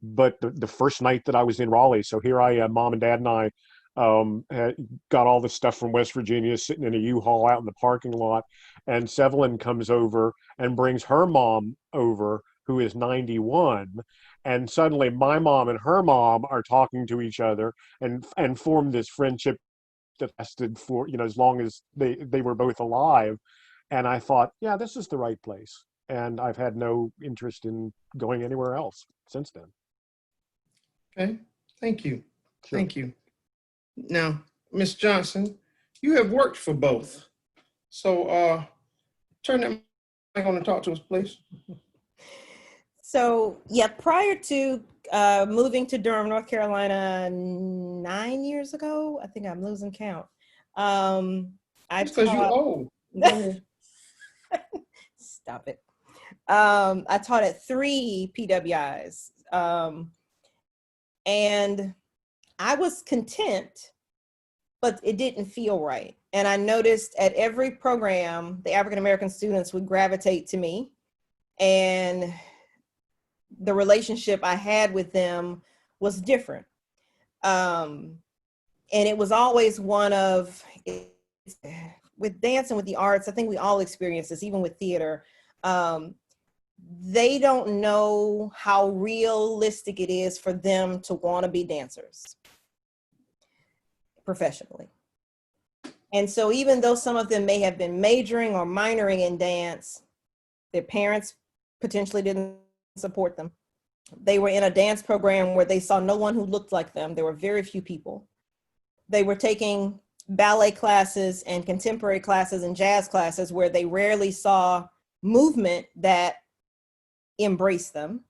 But the first night that I was in Raleigh, so here I am, mom and dad and I had got all the stuff from West Virginia, sitting in a U-Haul out in the parking lot, and Sevelyn comes over and brings her mom over, who is 91, and suddenly my mom and her mom are talking to each other and formed this friendship that lasted for, as long as they were both alive. And I thought, yeah, this is the right place. And I've had no interest in going anywhere else since then. Okay, thank you. Sure. Thank you. Now, Ms. Johnson, you have worked for both. So turn that going to talk to us, please? So yeah, prior to moving to Durham, North Carolina 9 years ago, I think I'm losing count. I Because you're taught. old. Go ahead. Stop it. I taught at 3 PWIs, and I was content, but it didn't feel right. And I noticed at every program, the African American students would gravitate to me, and the relationship I had with them was different. And it was always one of, with dance and with the arts, I think we all experience this, even with theater. They don't know how realistic it is for them to want to be dancers professionally. And so even though some of them may have been majoring or minoring in dance, their parents potentially didn't support them. They were in a dance program where they saw no one who looked like them. There were very few people. They were taking ballet classes and contemporary classes and jazz classes where they rarely saw movement that embraced them.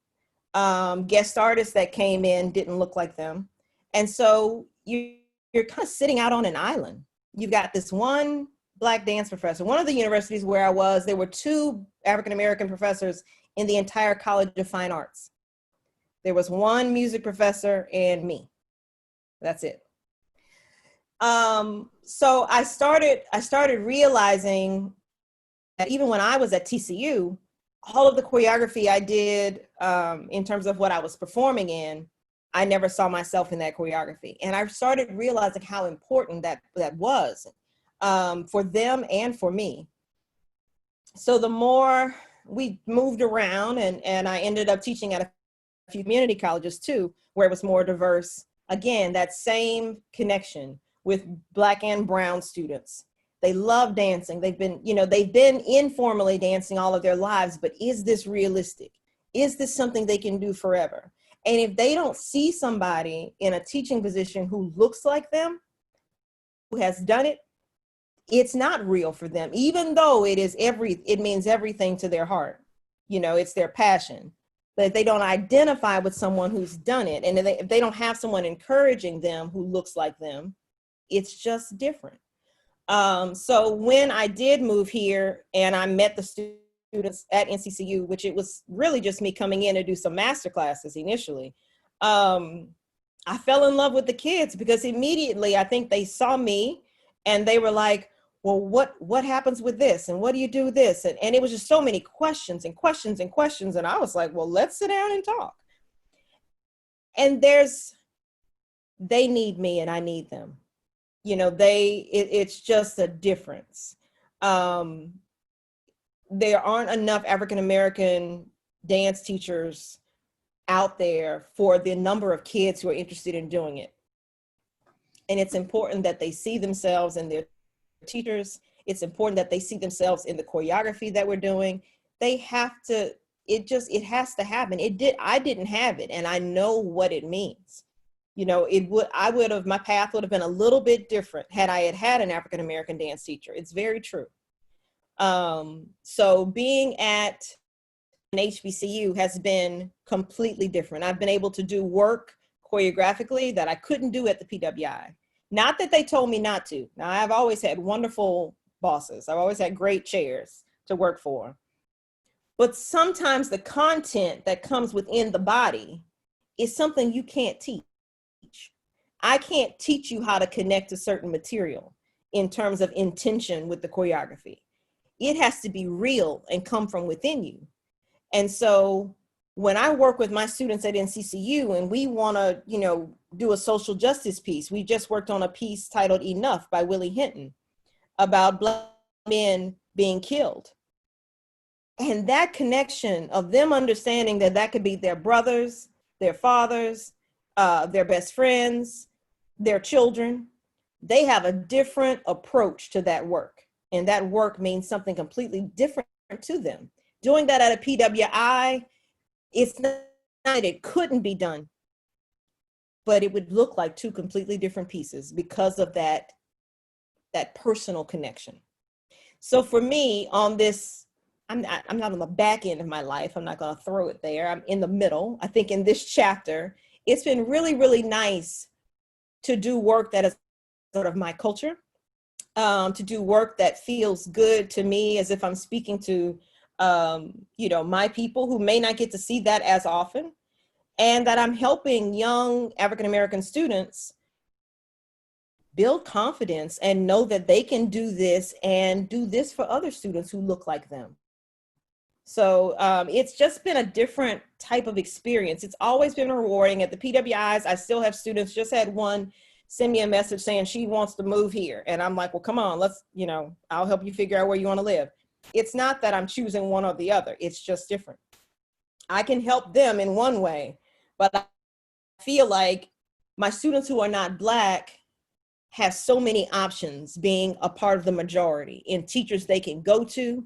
Guest artists that came in didn't look like them. And so you're kind of sitting out on an island. You've got this one Black dance professor. One of the universities where I was, there were 2 African-American professors in the entire College of Fine Arts. There was one music professor and me. That's it. So I started realizing that even when I was at TCU, all of the choreography I did in terms of what I was performing in, I never saw myself in that choreography. And I started realizing how important that was for them and for me. So the more we moved around, and I ended up teaching at a few community colleges too, where it was more diverse. Again, that same connection with Black and brown students. They love dancing. They've been informally dancing all of their lives, but is this realistic? Is this something they can do forever? And if they don't see somebody in a teaching position who looks like them, who has done it, it's not real for them, even though it means everything to their heart. It's their passion. But if they don't identify with someone who's done it, and if they don't have someone encouraging them who looks like them, it's just different. So when I did move here and I met the students at NCCU, which it was really just me coming in to do some master classes initially, I fell in love with the kids because immediately I think they saw me and they were like, well, what happens with this? And what do you do with this? And it was just so many questions and questions and questions. And I was like, well, let's sit down and talk. And they need me and I need them. It's just a difference. There aren't enough African-American dance teachers out there for the number of kids who are interested in doing it. And it's important that they see themselves in their teachers. It's important that they see themselves in the choreography that we're doing. They have to, it has to happen. I didn't have it, and I know what it means. My path would have been a little bit different had I had an African-American dance teacher. It's very true. So being at an HBCU has been completely different. I've been able to do work choreographically that I couldn't do at the PWI. Not that they told me not to. Now, I've always had wonderful bosses. I've always had great chairs to work for. But sometimes the content that comes within the body is something you can't teach. I can't teach you how to connect to certain material in terms of intention with the choreography. It has to be real and come from within you. And so when I work with my students at NCCU and we want to, do a social justice piece, we just worked on a piece titled Enough by Willie Hinton about Black men being killed. And that connection of them understanding that could be their brothers, their fathers, their best friends, their children, they have a different approach to that work. And that work means something completely different to them. Doing that at a PWI, it's not that it couldn't be done, but it would look like 2 completely different pieces because of that personal connection. So for me, on this I'm not on the back end of my life. I'm not going to throw it there. I'm in the middle. I think in this chapter, it's been really, really nice to do work that is sort of my culture, to do work that feels good to me, as if I'm speaking to, my people who may not get to see that as often, and that I'm helping young African-American students build confidence and know that they can do this and do this for other students who look like them. So it's just been a different type of experience. It's always been rewarding. At the PWIs, I still have students, just had one send me a message saying she wants to move here. And I'm like, well, come on, let's, I'll help you figure out where you want to live. It's not that I'm choosing one or the other. It's just different. I can help them in one way, but I feel like my students who are not Black have so many options being a part of the majority, in teachers they can go to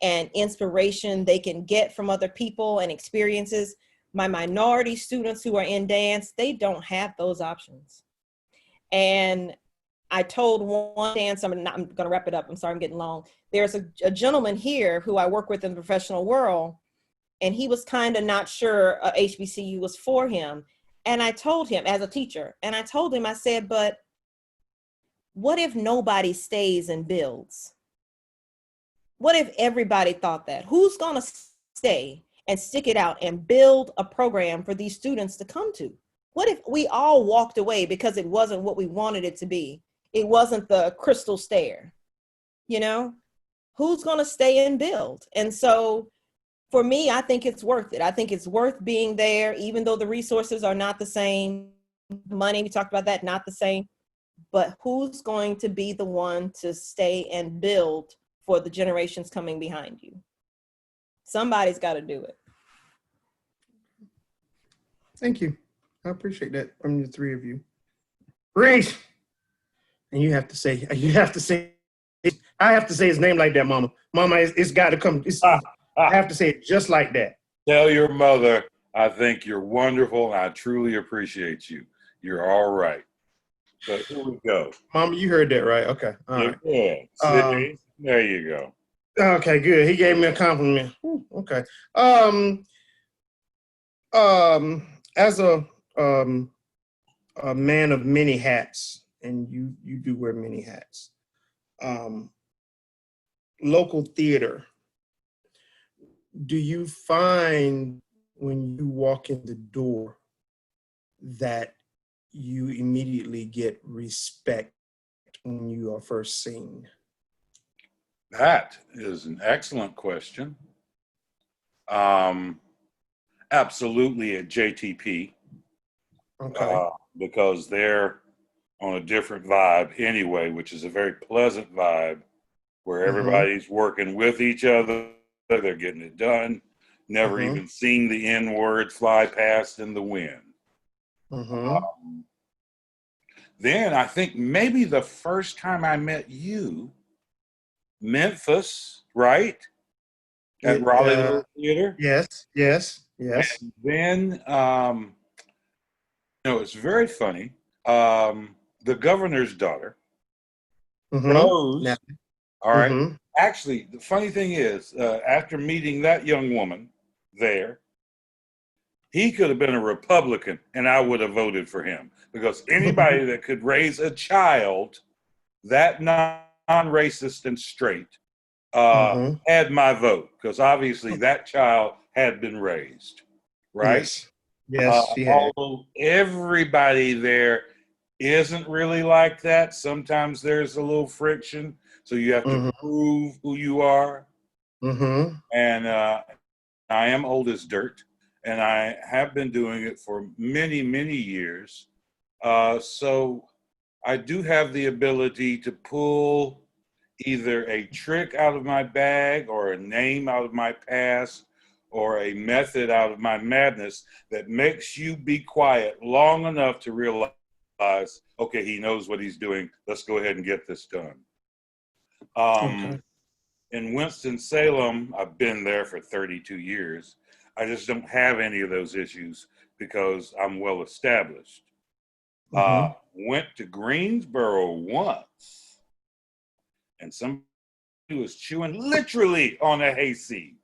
and inspiration they can get from other people and experiences. My minority students who are in dance, they don't have those options. And I told one dance, I'm going to wrap it up. I'm sorry, I'm getting long. There's a gentleman here who I work with in the professional world, and he was kind of not sure HBCU was for him. And I told him, as a teacher, I said, but what if nobody stays and builds? What if everybody thought that? Who's going to stay and stick it out and build a program for these students to come to? What if we all walked away because it wasn't what we wanted it to be? It wasn't the crystal stair, Who's going to stay and build? And so for me, I think it's worth it. I think it's worth being there, even though the resources are not the same. Money, we talked about that, not the same. But who's going to be the one to stay and build for the generations coming behind you? Somebody's got to do it. Thank you. I appreciate that from the three of you. Great. And I have to say his name like that, Mama. Mama, it's got to come. I have to say it just like that. Tell your mother, I think you're wonderful. And I truly appreciate you. You're all right. So here we go. Mama, you heard that, right? Okay. All right. Yeah. See? There you go. Okay, good. He gave me a compliment. Okay. As a man of many hats, and you do wear many hats. Local theater. Do you find when you walk in the door that you immediately get respect when you are first seen? That is an excellent question. Absolutely at JTP. Okay. Because they're on a different vibe anyway, which is a very pleasant vibe where everybody's working with each other. They're getting it done. Never even seen the N-word fly past in the wind. Then I think maybe the first time I met you, Memphis, right? At Raleigh Little Theater. Yes. And then, it's very funny. The governor's daughter, Rose. All right. Actually, the funny thing is, after meeting that young woman there, he could have been a Republican and I would have voted for him, because anybody that could raise a child that non-racist and straight had my vote, because obviously that child had been raised, right? Yes, she had. Although everybody there isn't really like that. Sometimes there's a little friction, so you have to prove who you are. And I am old as dirt, and I have been doing it for many, many years. So I do have the ability to pull either a trick out of my bag or a name out of my past or a method out of my madness that makes you be quiet long enough to realize, okay, he knows what he's doing. Let's go ahead and get this done. In Winston-Salem, I've been there for 32 years. I just don't have any of those issues because I'm well established. Went to Greensboro once, and somebody was chewing literally on a hayseed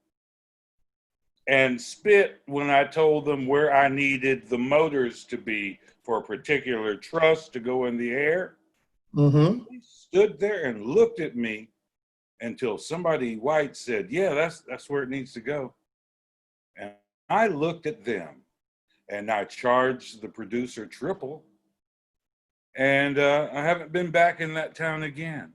and spit when I told them where I needed the motors to be for a particular truss to go in the air. Mm-hmm. He stood there and looked at me until somebody white said, yeah, that's where it needs to go. And I looked at them and I charged the producer triple. And I haven't been back in that town again.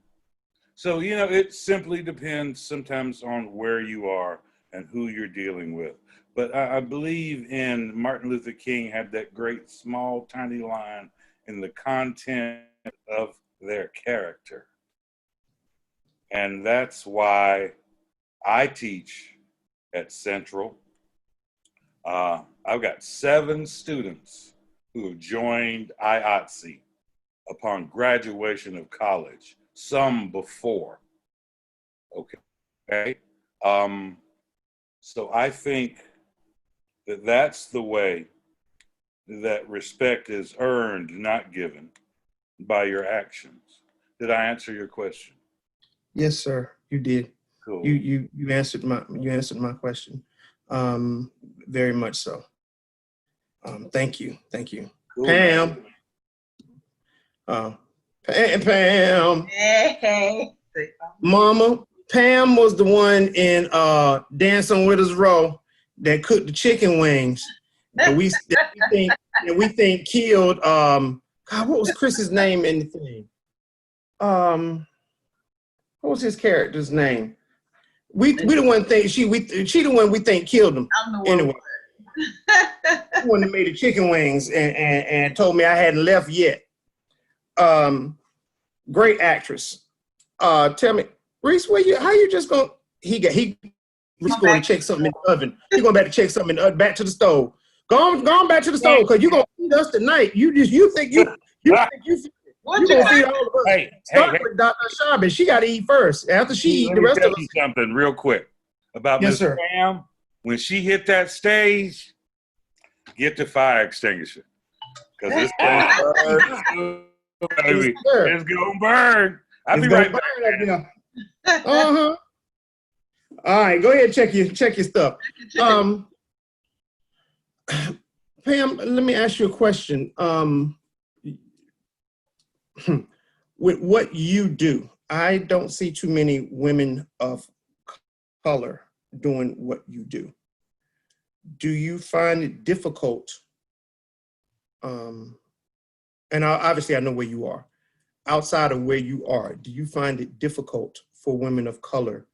So, you know, it simply depends sometimes on where you are and who you're dealing with. But I believe in Martin Luther King had that great small, tiny line in the content of their character. And that's why I teach at Central. I've got 7 students who have joined IATSE upon graduation of college, some before. Okay. So I think that that's the way that respect is earned, not given, by your actions. Did I answer your question? Yes, sir. You did. Cool. You answered my question. Very much so. Thank you. Cool, Pam. Pam. Hey. Mama. Pam was the one in Dance on Widows Row that cooked the chicken wings that we think killed. God, what was Chris's name in the thing? What was his character's name? We the one think she the one we think killed him. I'm the one. Anyway, the one that made the chicken wings and told me I hadn't left yet. Great actress. Tell me, Reese, how you just going? He's going to check something in the oven. He's going back to check something in the oven, back to the stove. Go on back to the stove because you're gonna feed us tonight. You think you gonna feed all of us. Hey, with Dr. Shabbat. She got to eat first. After she eat, the rest of us. Something real quick about Yes, Miss sir. Pam. When she hit that stage, get the fire extinguisher because it's gonna burn. Baby. It's gonna burn. I'll be right back. Uh-huh. All right, go ahead, check your stuff. Pam, let me ask you a question. With what you do, I don't see too many women of color doing what you do. Do you find it difficult? And obviously I know where you are. Outside of where you are, do you find it difficult for women of color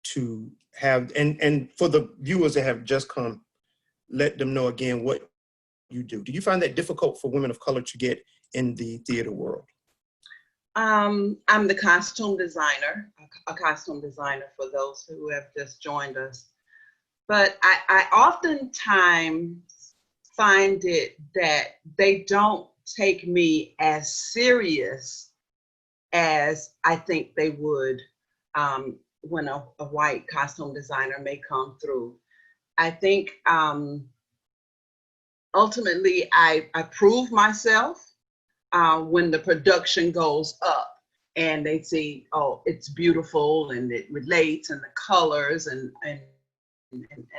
to have, and for the viewers that have just come, let them know again what you do. Do you find that difficult for women of color to get in the theater world? I'm the costume designer, a costume designer for those who have just joined us. But I oftentimes find it that they don't take me as serious as I think they would when a white costume designer may come through. I think ultimately I prove myself when the production goes up and they see, oh, it's beautiful and it relates and the colors and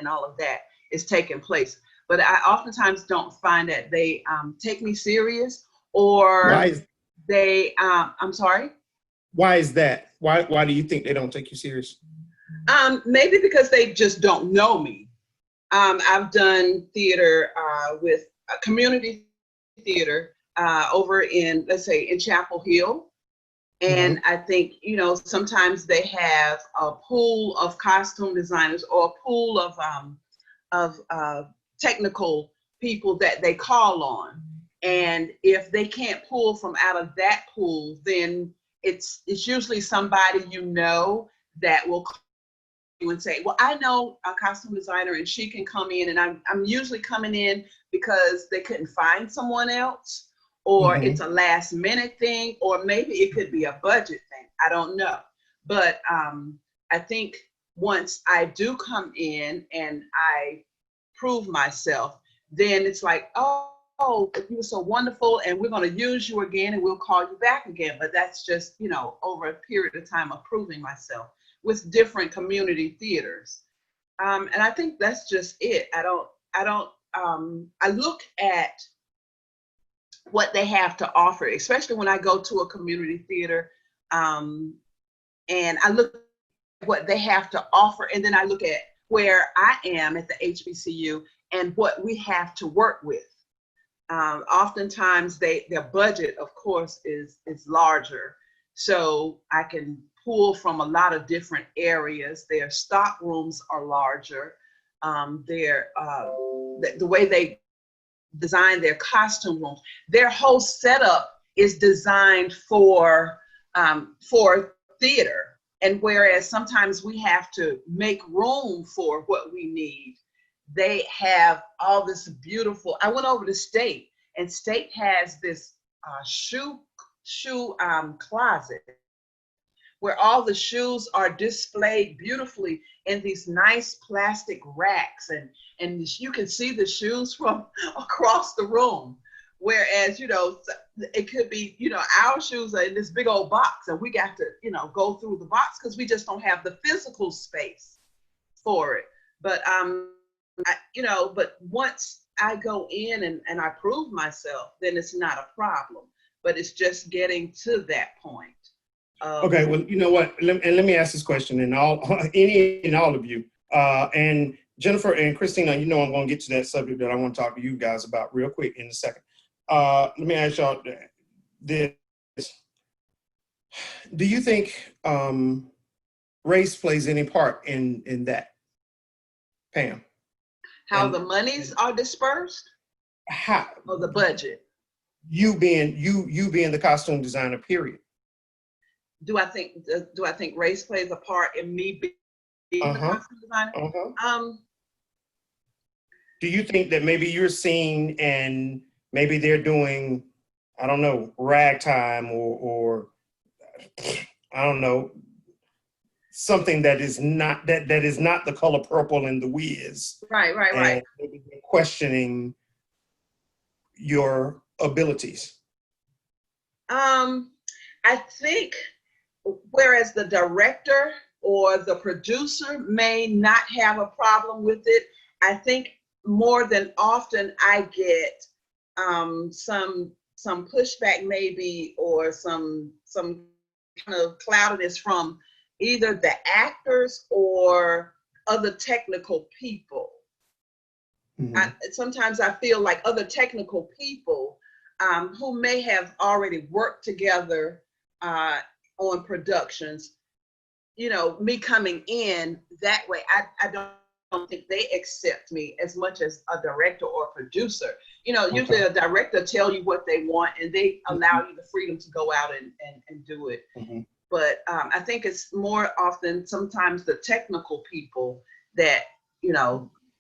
all of that is taking place. But I oftentimes don't find that they take me serious, or I'm sorry? Why is that? Why do you think they don't take you serious? Maybe because they just don't know me. I've done theater with a community theater over in, let's say, in Chapel Hill. And I think, sometimes they have a pool of costume designers or a pool of technical people that they call on. And if they can't pull from out of that pool, then it's usually somebody that will call you and say, well, I know a costume designer and she can come in, and I'm usually coming in because they couldn't find someone else, or it's a last minute thing, or maybe it could be a budget thing. I don't know. But I think once I do come in and I prove myself, then it's like, oh, you were so wonderful and we're going to use you again and we'll call you back again. But that's just, over a period of time of proving myself. with different community theaters. And I think that's just it. I look at what they have to offer, especially when I go to a community theater, and I look at what they have to offer, and then I look at where I am at the HBCU and what we have to work with. Oftentimes their budget, of course, is larger. So I can pull from a lot of different areas. Their stock rooms are larger. The way they design their costume rooms, their whole setup is designed for theater. And whereas sometimes we have to make room for what we need, they have all this beautiful. I went over to State, and State has this shoe closet where all the shoes are displayed beautifully in these nice plastic racks, and you can see the shoes from across the room. Whereas, it could be, our shoes are in this big old box, and we got to, go through the box because we just don't have the physical space for it. But, but once I go in and I prove myself, then it's not a problem. But it's just getting to that point. Okay, well, you know what? Let me ask this question, and all of you, and Jennifer and Christina. I'm going to get to that subject that I want to talk to you guys about real quick in a second. Let me ask y'all this: do you think race plays any part in that, Pam? How the monies are dispersed? How? Or the budget? You being the costume designer, period. Do I think race plays a part in me being the costume designer? Do you think that maybe you're seeing and maybe they're doing, I don't know, ragtime or I don't know, something that is not the color purple and the Wiz. Right. Maybe they're questioning your abilities. I think whereas the director or the producer may not have a problem with it, I think more than often I get some pushback maybe, or some kind of cloudiness from either the actors or other technical people. Mm-hmm. Sometimes I feel like other technical people who may have already worked together on productions, me coming in that way, I don't think they accept me as much as a director or producer. Usually a director tell you what they want and they allow you the freedom to go out and do it. Mm-hmm. But I think it's more often sometimes the technical people that,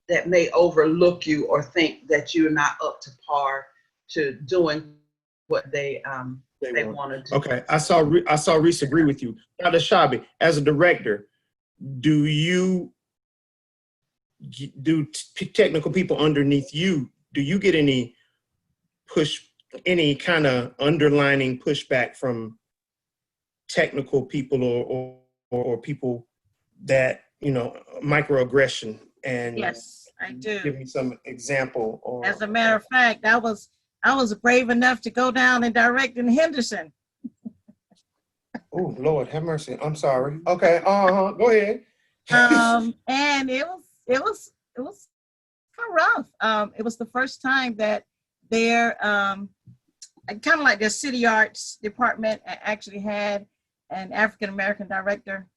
that may overlook you or think that you're not up to par to doing what they wanted to. Okay, I saw Reese agree with you. Dr. Shabi, as a director, do technical people underneath you, do you get any kind of underlining pushback from technical people or people that, microaggression? And yes, I do. Give me some example. Or, as a matter of fact, I was brave enough to go down and direct in Henderson. Oh, Lord, have mercy. I'm sorry. Okay, go ahead. And it was kind of rough. It was the first time that their kind of like their city arts department actually had an African American director.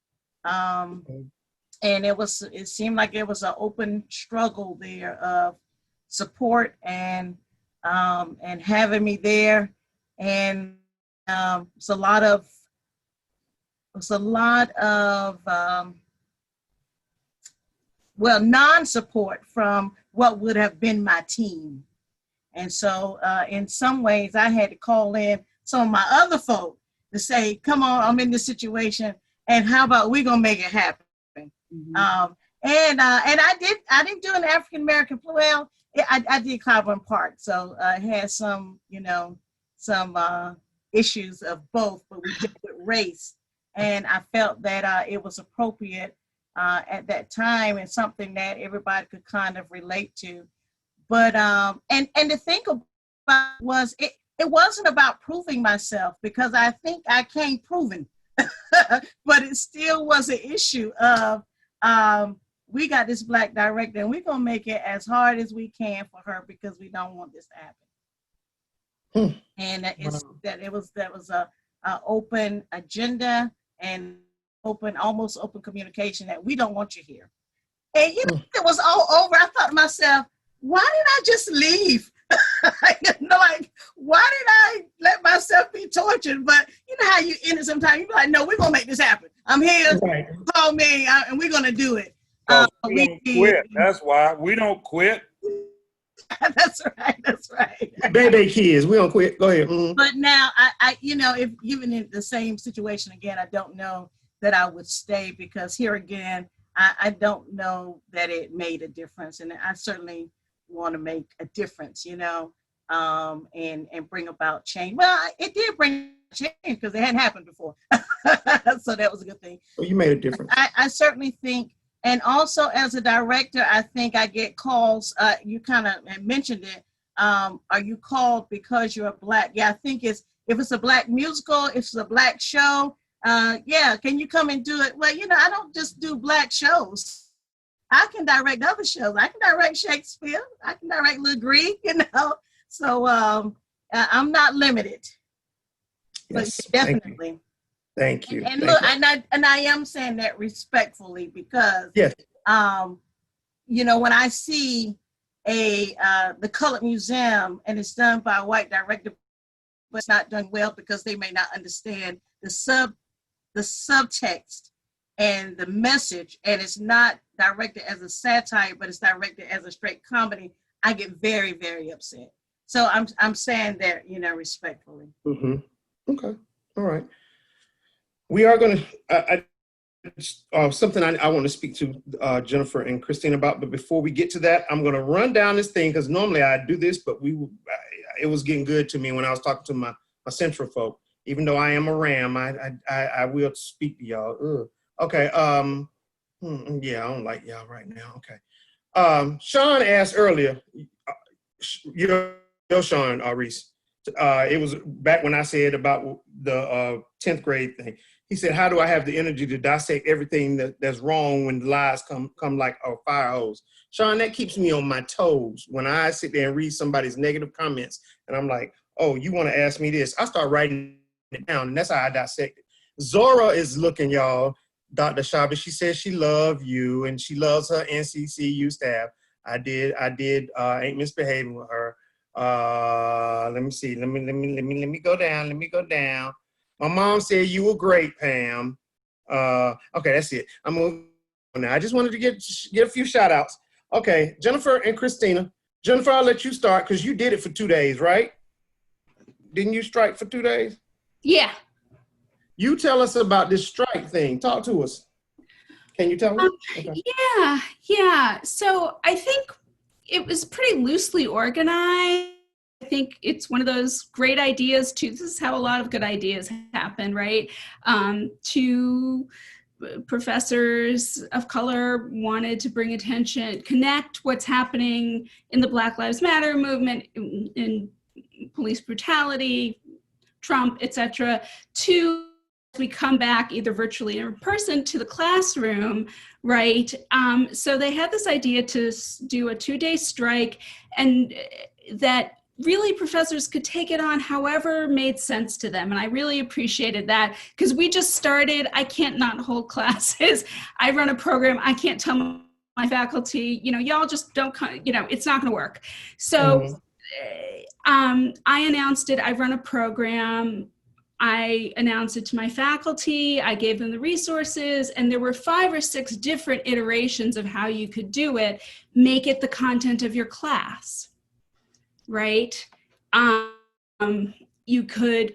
And it seemed like it was an open struggle there of support and having me there, and it's a lot of non-support from what would have been my team. And so in some ways I had to call in some of my other folk to say, come on, I'm in this situation, and how about we gonna make it happen? Mm-hmm. And I didn't do an African American, well, I did Clyburn Park, so it had some issues of both, but we did with race. And I felt that it was appropriate at that time and something that everybody could kind of relate to. But, and to think about was, it wasn't about proving myself, because I think I came proven, but it still was an issue of, we got this Black director and we're going to make it as hard as we can for her because we don't want this to happen. And that was a open agenda and almost open communication that we don't want you here. And you know, it was all over. I thought to myself, why did I just leave? You know, like, why did I let myself be tortured? But you know how you end it sometimes. You be like, no, we're gonna make this happen. I'm here. Right. Call me, and we're gonna do it. We don't quit. That's why we don't quit. That's right. That's right. Baby kids, we don't quit. Go ahead. But now, I, you know, if given in the same situation again, I don't know that I would stay, because here again, I don't know that it made a difference, and I certainly want to make a difference, you know, and bring about change. Well, it did bring change because it hadn't happened before, so that was a good thing. Well, you made a difference. I certainly think, and also as a director, I think I get calls. You kind of mentioned it. Are you called because you're a Black? Yeah, I think if it's a Black musical, if it's a Black show, yeah, can you come and do it? Well, you know, I don't just do Black shows. I can direct other shows. I can direct Shakespeare. I can direct Little Greek, you know. So I'm not limited. Yes, but definitely. Thank you. And look, and I am saying that respectfully, because yes, you know, when I see the Colored Museum and it's done by a white director, but it's not done well because they may not understand the subtext and the message, and it's not directed as a satire, but it's directed as a straight comedy, I get very, very upset. So I'm saying that, you know, respectfully. Okay, all right. We are going to, something I want to speak to Jennifer and Christine about, but before we get to that, I'm going to run down this thing, because normally I do this, but it was getting good to me when I was talking to my Central folk. Even though I am a Ram, I will speak to y'all. Okay, yeah, I don't like y'all right now. Okay. Sean asked earlier, your Sean, Reese, it was back when I said about the 10th grade thing. He said, how do I have the energy to dissect everything that's wrong when the lies come like a fire hose? Sean, that keeps me on my toes when I sit there and read somebody's negative comments and I'm like, oh, you want to ask me this? I start writing it down, and that's how I dissect it. Zora is looking, y'all. Dr. Shabba, she says she loves you and she loves her NCCU staff. I ain't misbehaving with her. Let me see. Let me go down. Let me go down. My mom said you were great, Pam. Okay, that's it. I'm moving on now. I just wanted to get a few shout outs. Okay, Jennifer and Christina. Jennifer, I'll let you start because you did it for 2 days, right? Didn't you strike for 2 days? Yeah. You tell us about this strike thing. Talk to us. Can you tell us? Okay. Yeah. So I think it was pretty loosely organized. I think it's one of those great ideas too. This is how a lot of good ideas happen, right? Two professors of color wanted to bring attention, connect what's happening in the Black Lives Matter movement, in police brutality, Trump, etc., to we come back either virtually or in person to the classroom, right? So they had this idea to do a 2-day strike, and that really professors could take it on however made sense to them. And I really appreciated that, because we just started. I can't not hold classes. I run a program. I can't tell my faculty, you know, y'all just don't come, you know, it's not going to work. So I announced it. I run a program. I announced it to my faculty. I gave them the resources, and there were 5 or 6 different iterations of how you could do it. Make it the content of your class, right? You could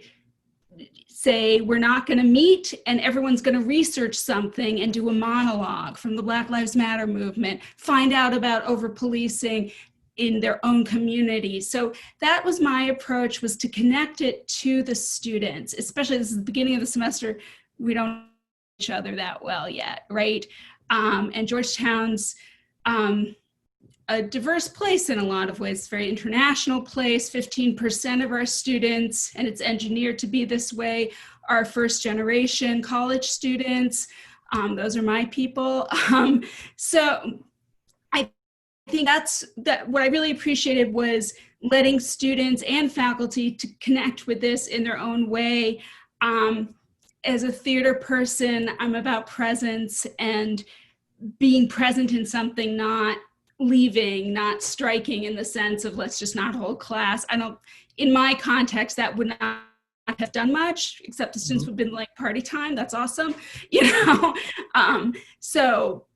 say, we're not going to meet and everyone's going to research something and do a monologue from the Black Lives Matter movement, find out about over-policing in their own community. So that was my approach, was to connect it to the students, especially this is the beginning of the semester. We don't each other that well yet, right? And Georgetown's a diverse place in a lot of ways, very international place. 15% of our students, and it's engineered to be this way, are first generation college students. Those are my people. So I think that what I really appreciated was letting students and faculty to connect with this in their own way. As a theater person, I'm about presence and being present in something, not leaving, not striking in the sense of let's just not hold class. In my context, that would not have done much, except the students would have been like party time. That's awesome, So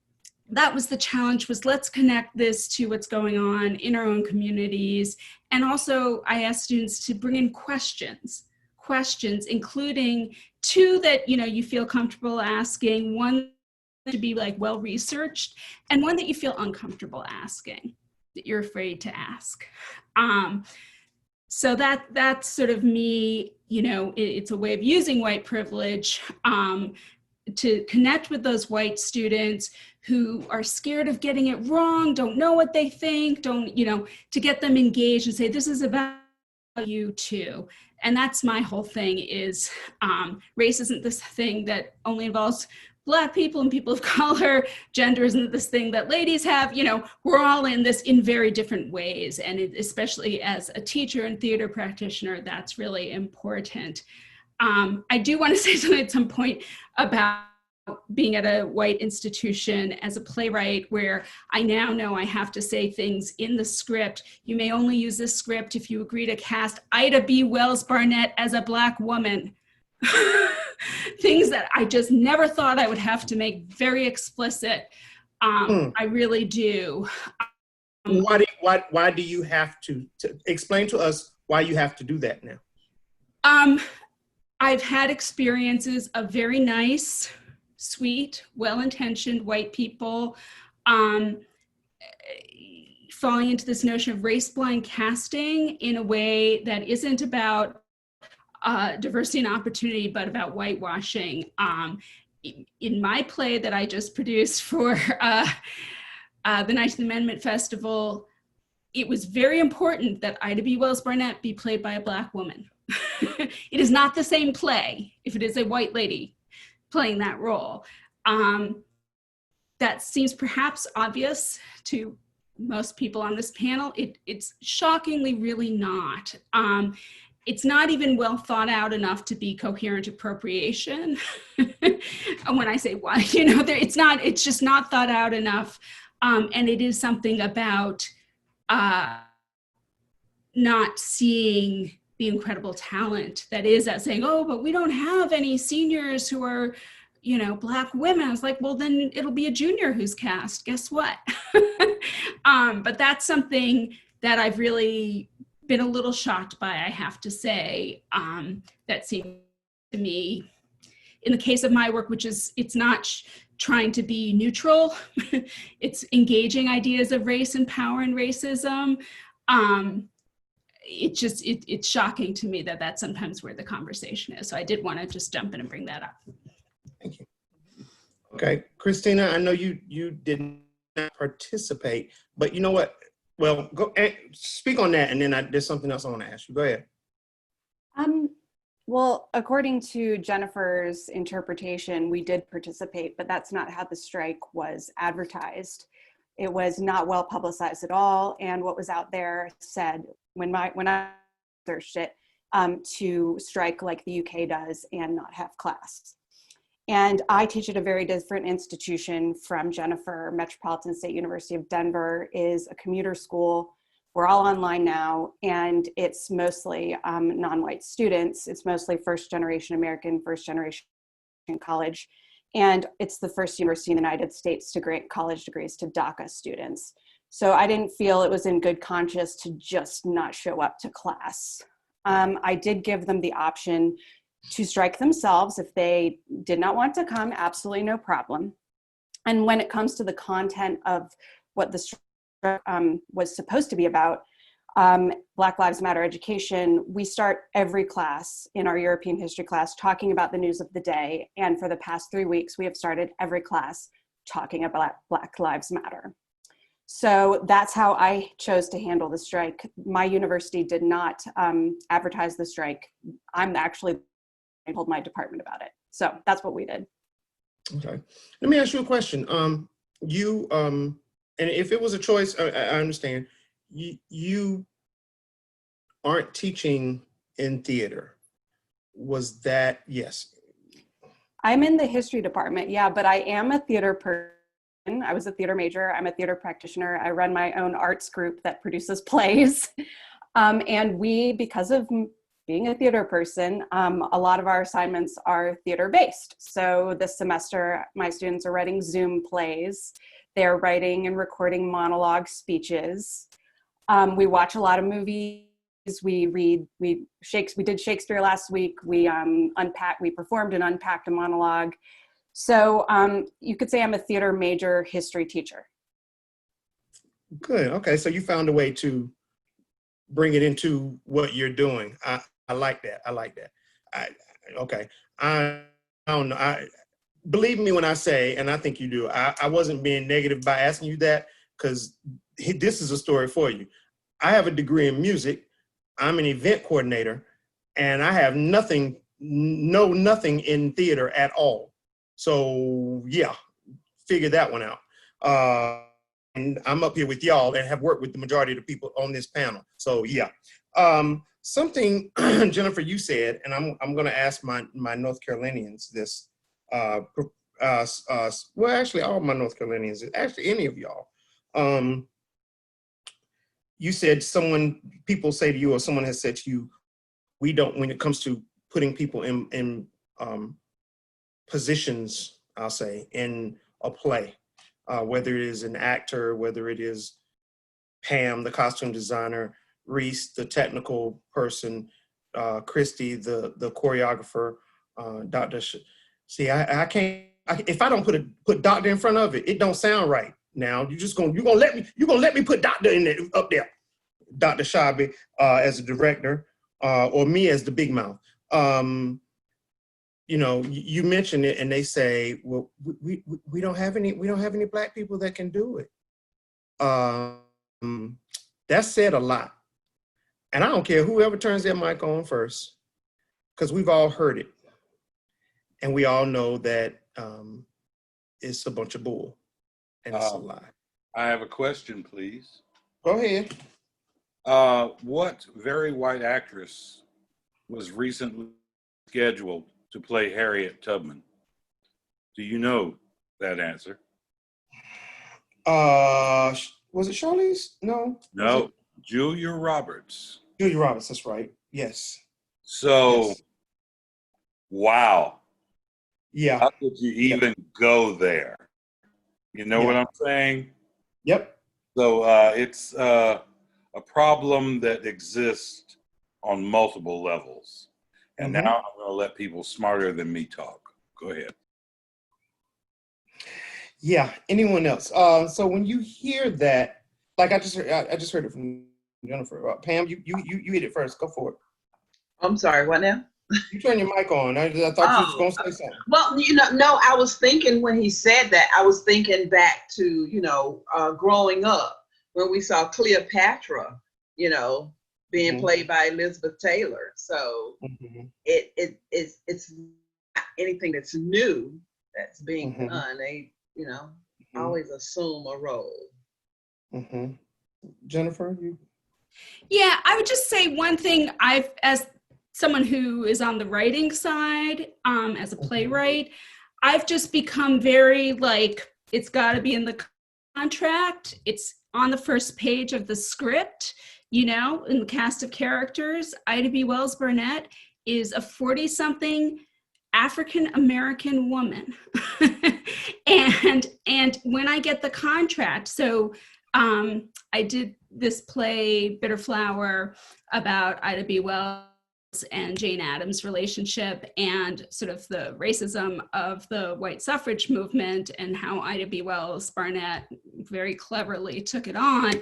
that was the challenge, was let's connect this to what's going on in our own communities. And also I asked students to bring in questions, including two that, you feel comfortable asking, one to be like well-researched, and one that you feel uncomfortable asking, that you're afraid to ask. So that's sort of me, it's a way of using white privilege to connect with those white students who are scared of getting it wrong, don't know what they think, to get them engaged and say, this is about you too. And that's my whole thing is race isn't this thing that only involves Black people and people of color. Gender isn't this thing that ladies have. We're all in this in very different ways. And especially as a teacher and theater practitioner, that's really important. I do want to say something at some point about being at a white institution as a playwright, where I now know I have to say things in the script. You may only use this script if you agree to cast Ida B. Wells Barnett as a Black woman. Things that I just never thought I would have to make very explicit. I really do. Why do you have to explain to us why you have to do that now? I've had experiences of very nice, sweet, well-intentioned white people falling into this notion of race-blind casting in a way that isn't about diversity and opportunity, but about whitewashing. In my play that I just produced for the 19th Amendment Festival, it was very important that Ida B. Wells Barnett be played by a Black woman. It is not the same play if it is a white lady playing that role. That seems perhaps obvious to most people on this panel. It's shockingly really not. It's not even well thought out enough to be coherent appropriation. And when I say why, it's just not thought out enough. And it is something about not seeing the incredible talent that is at saying, oh, but we don't have any seniors who are, Black women. I was like, well, then it'll be a junior who's cast. Guess what? But that's something that I've really been a little shocked by, I have to say. That seems to me, in the case of my work, which is, it's not trying to be neutral, it's engaging ideas of race and power and racism. It's shocking to me that that's sometimes where the conversation is. So I did want to just jump in and bring that up. Thank you. Okay, Christina, I know you did not participate, but you know what? Well, go speak on that, and then there's something else I want to ask you. Go ahead. Well, according to Jennifer's interpretation, we did participate, but that's not how the strike was advertised. It was not well publicized at all, and what was out there said when I searched it to strike like the UK does and not have class. And I teach at a very different institution from Jennifer. Metropolitan State University of Denver is a commuter school. We're all online now, and it's mostly non-white students. It's mostly first generation American, first generation college. And it's the first university in the United States to grant college degrees to DACA students. So I didn't feel it was in good conscience to just not show up to class. I did give them the option to strike themselves if they did not want to come, absolutely no problem. And when it comes to the content of what the strike was supposed to be about, Black Lives Matter education, we start every class in our European history class talking about the news of the day. And for the past 3 weeks, we have started every class talking about Black Lives Matter. So that's how I chose to handle the strike. My university did not advertise the strike. I told my department about it. So that's what we did. Okay. Let me ask you a question. And if it was a choice, I understand. You aren't teaching in theater. Was that, yes? I'm in the history department, yeah, but I am a theater person. I was a theater major. I'm a theater practitioner. I run my own arts group that produces plays. And we, because of being a theater person, a lot of our assignments are theater-based. So this semester, my students are writing Zoom plays. They're writing and recording monologue speeches. We watch a lot of movies. We did Shakespeare last week. We performed and unpacked a monologue. So you could say I'm a theater major history teacher. Good. Okay. So you found a way to bring it into what you're doing. I like that. I like that. Okay. I don't know. Believe me when I say, and I think you do, I wasn't being negative by asking you that, because this is a story for you. I have a degree in music. I'm an event coordinator, and I have nothing in theater at all. So yeah, figure that one out. And I'm up here with y'all and have worked with the majority of the people on this panel. So yeah. Something, Jennifer, you said, and I'm going to ask my North Carolinians this. Well, actually, all my North Carolinians, actually any of y'all. You said people say to you, or someone has said to you, we don't, when it comes to putting people in positions, I'll say, in a play, whether it is an actor, whether it is Pam, the costume designer, Reese, the technical person, Christy, the choreographer, Dr. See, I can't. If I don't put doctor in front of it, it don't sound right. Now you're gonna let me put doctor in there, up there, Dr. Shabi as a director, or me as the big mouth. You know, you mentioned it, and they say, well, we don't have any Black people that can do it. That said a lot. And I don't care whoever turns their mic on first, because we've all heard it. And we all know that it's a bunch of bull and it's a lie. I have a question, please. Go ahead. What very white actress was recently scheduled to play Harriet Tubman? Do you know that answer? Was it Charlize? No. No, Julia Roberts. Julia Roberts, that's right. Yes. So, yes. Wow. Yeah. How could you even go there? You know what I'm saying? Yep. So it's a problem that exists on multiple levels. And now I'm going to let people smarter than me talk. Go ahead. Yeah. Anyone else? So when you hear that, like I just heard it from Jennifer. Pam, you hit it first. Go for it. I'm sorry. What now? You turn your mic on. I thought you was going to say something. Well, no, I was thinking when he said that, I was thinking back to, growing up when we saw Cleopatra, being played by Elizabeth Taylor. So it's not anything that's new that's being done. They, always assume a role. Jennifer, you? Yeah, I would just say one thing as someone who is on the writing side, as a playwright, I've just become very it's got to be in the contract. It's on the first page of the script, in the cast of characters. Ida B. Wells Burnett is a 40-something African-American woman. and when I get the contract, so I did this play, Bitter Flower, about Ida B. Wells and Jane Addams' relationship and sort of the racism of the white suffrage movement and how Ida B. Wells Barnett very cleverly took it on.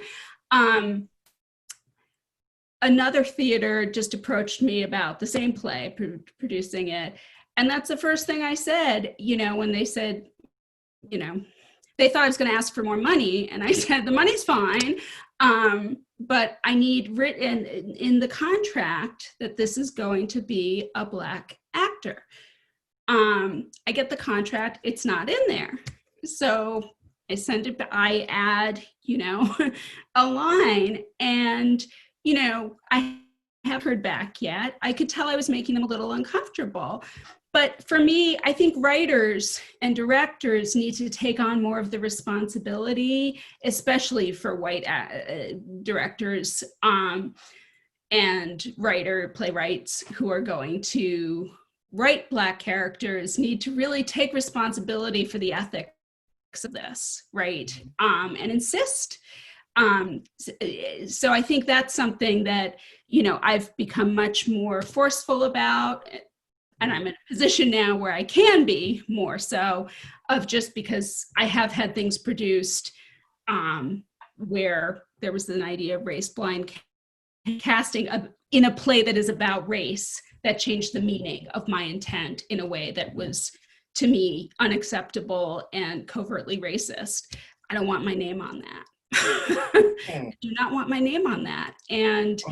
another theater just approached me about the same play, producing it. And that's the first thing I said, when they said, they thought I was going to ask for more money. And I said, the money's fine. But I need written in the contract that this is going to be a Black actor. I get the contract, it's not in there. So I send it, I add, a line, and, I haven't heard back yet. I could tell I was making them a little uncomfortable. But for me, I think writers and directors need to take on more of the responsibility, especially for white directors and playwrights who are going to write Black characters, need to really take responsibility for the ethics of this, right? And insist. So I think that's something that, I've become much more forceful about. And I'm in a position now where I can be more so, of just because I have had things produced where there was an idea of race blind casting in a play that is about race that changed the meaning of my intent in a way that was, to me, unacceptable and covertly racist. I don't want my name on that. I do not want my name on that. And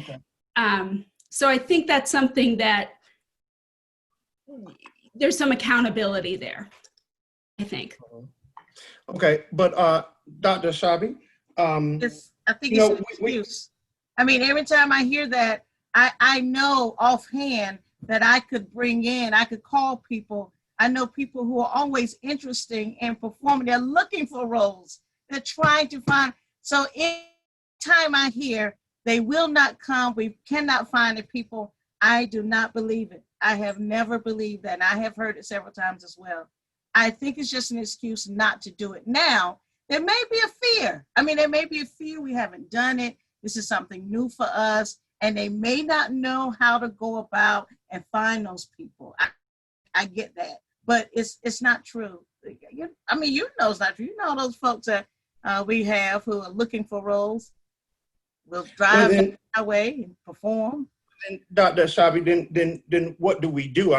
so I think that's something that there's some accountability there, I think. Okay, but Dr. Shabi, I think it's an excuse. I mean, every time I hear that, I know offhand that I could call people. I know people who are always interested in performing. They're looking for roles. They're trying to find. So anytime I hear they will not come, we cannot find the people, I do not believe it. I have never believed that, and I have heard it several times as well. I think it's just an excuse not to do it. Now, there may be a fear. There may be a fear we haven't done it. This is something new for us, and they may not know how to go about and find those people. I get that, but it's not true. It's not true. Those folks that we have who are looking for roles will drive our way and perform. And Dr. Shabi, then what do we do?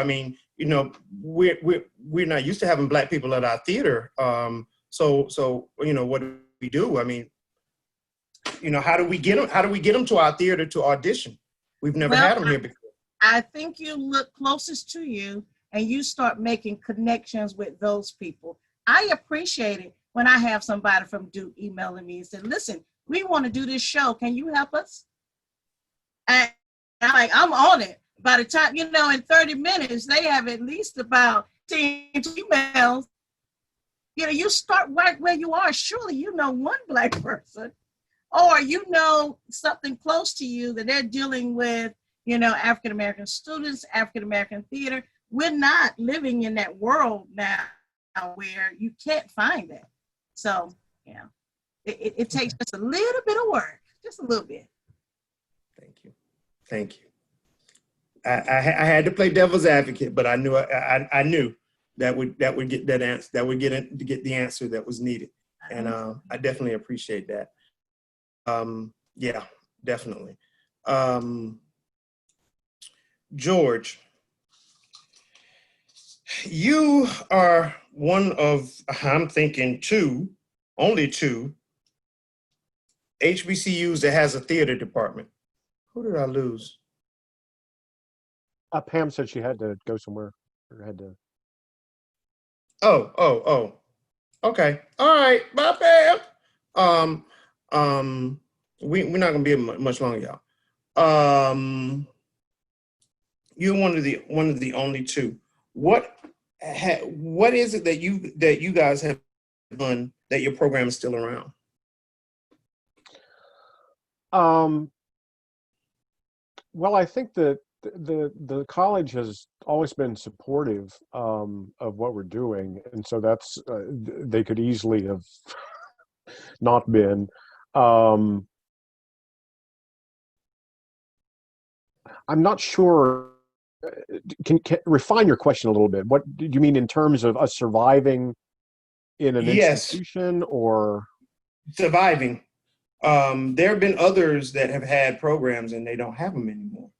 We're not used to having Black people at our theater. So what do we do? How do we get them? How do we get them to our theater to audition? We've never had them here before. I think you look closest to you and you start making connections with those people. I appreciate it when I have somebody from Duke emailing me and saying, "Listen, we want to do this show. Can you help us?" And I'm on it. By the time, in 30 minutes, they have at least about 10 emails. You start right where you are. Surely one Black person, or something close to you that they're dealing with, African-American students, African-American theater. We're not living in that world now where you can't find that. So, it takes just a little bit of work, just a little bit. Thank you. I had to play devil's advocate, but I knew that would get that answer. That would get the answer that was needed, and I definitely appreciate that. Yeah, definitely. George, you are one of, I'm thinking only two HBCUs that has a theater department. Who did I lose? Pam said she had to go somewhere, or had to. Oh. Okay. All right. Bye, Pam. We're not gonna be here much longer, y'all. You're one of the only two. What is it that you guys have done that your program is still around? Well, I think that the college has always been supportive of what we're doing, and so that's they could easily have not been. I'm not sure. Can refine your question a little bit? What do you mean in terms of us surviving in an institution, or surviving? There have been others that have had programs and they don't have them anymore.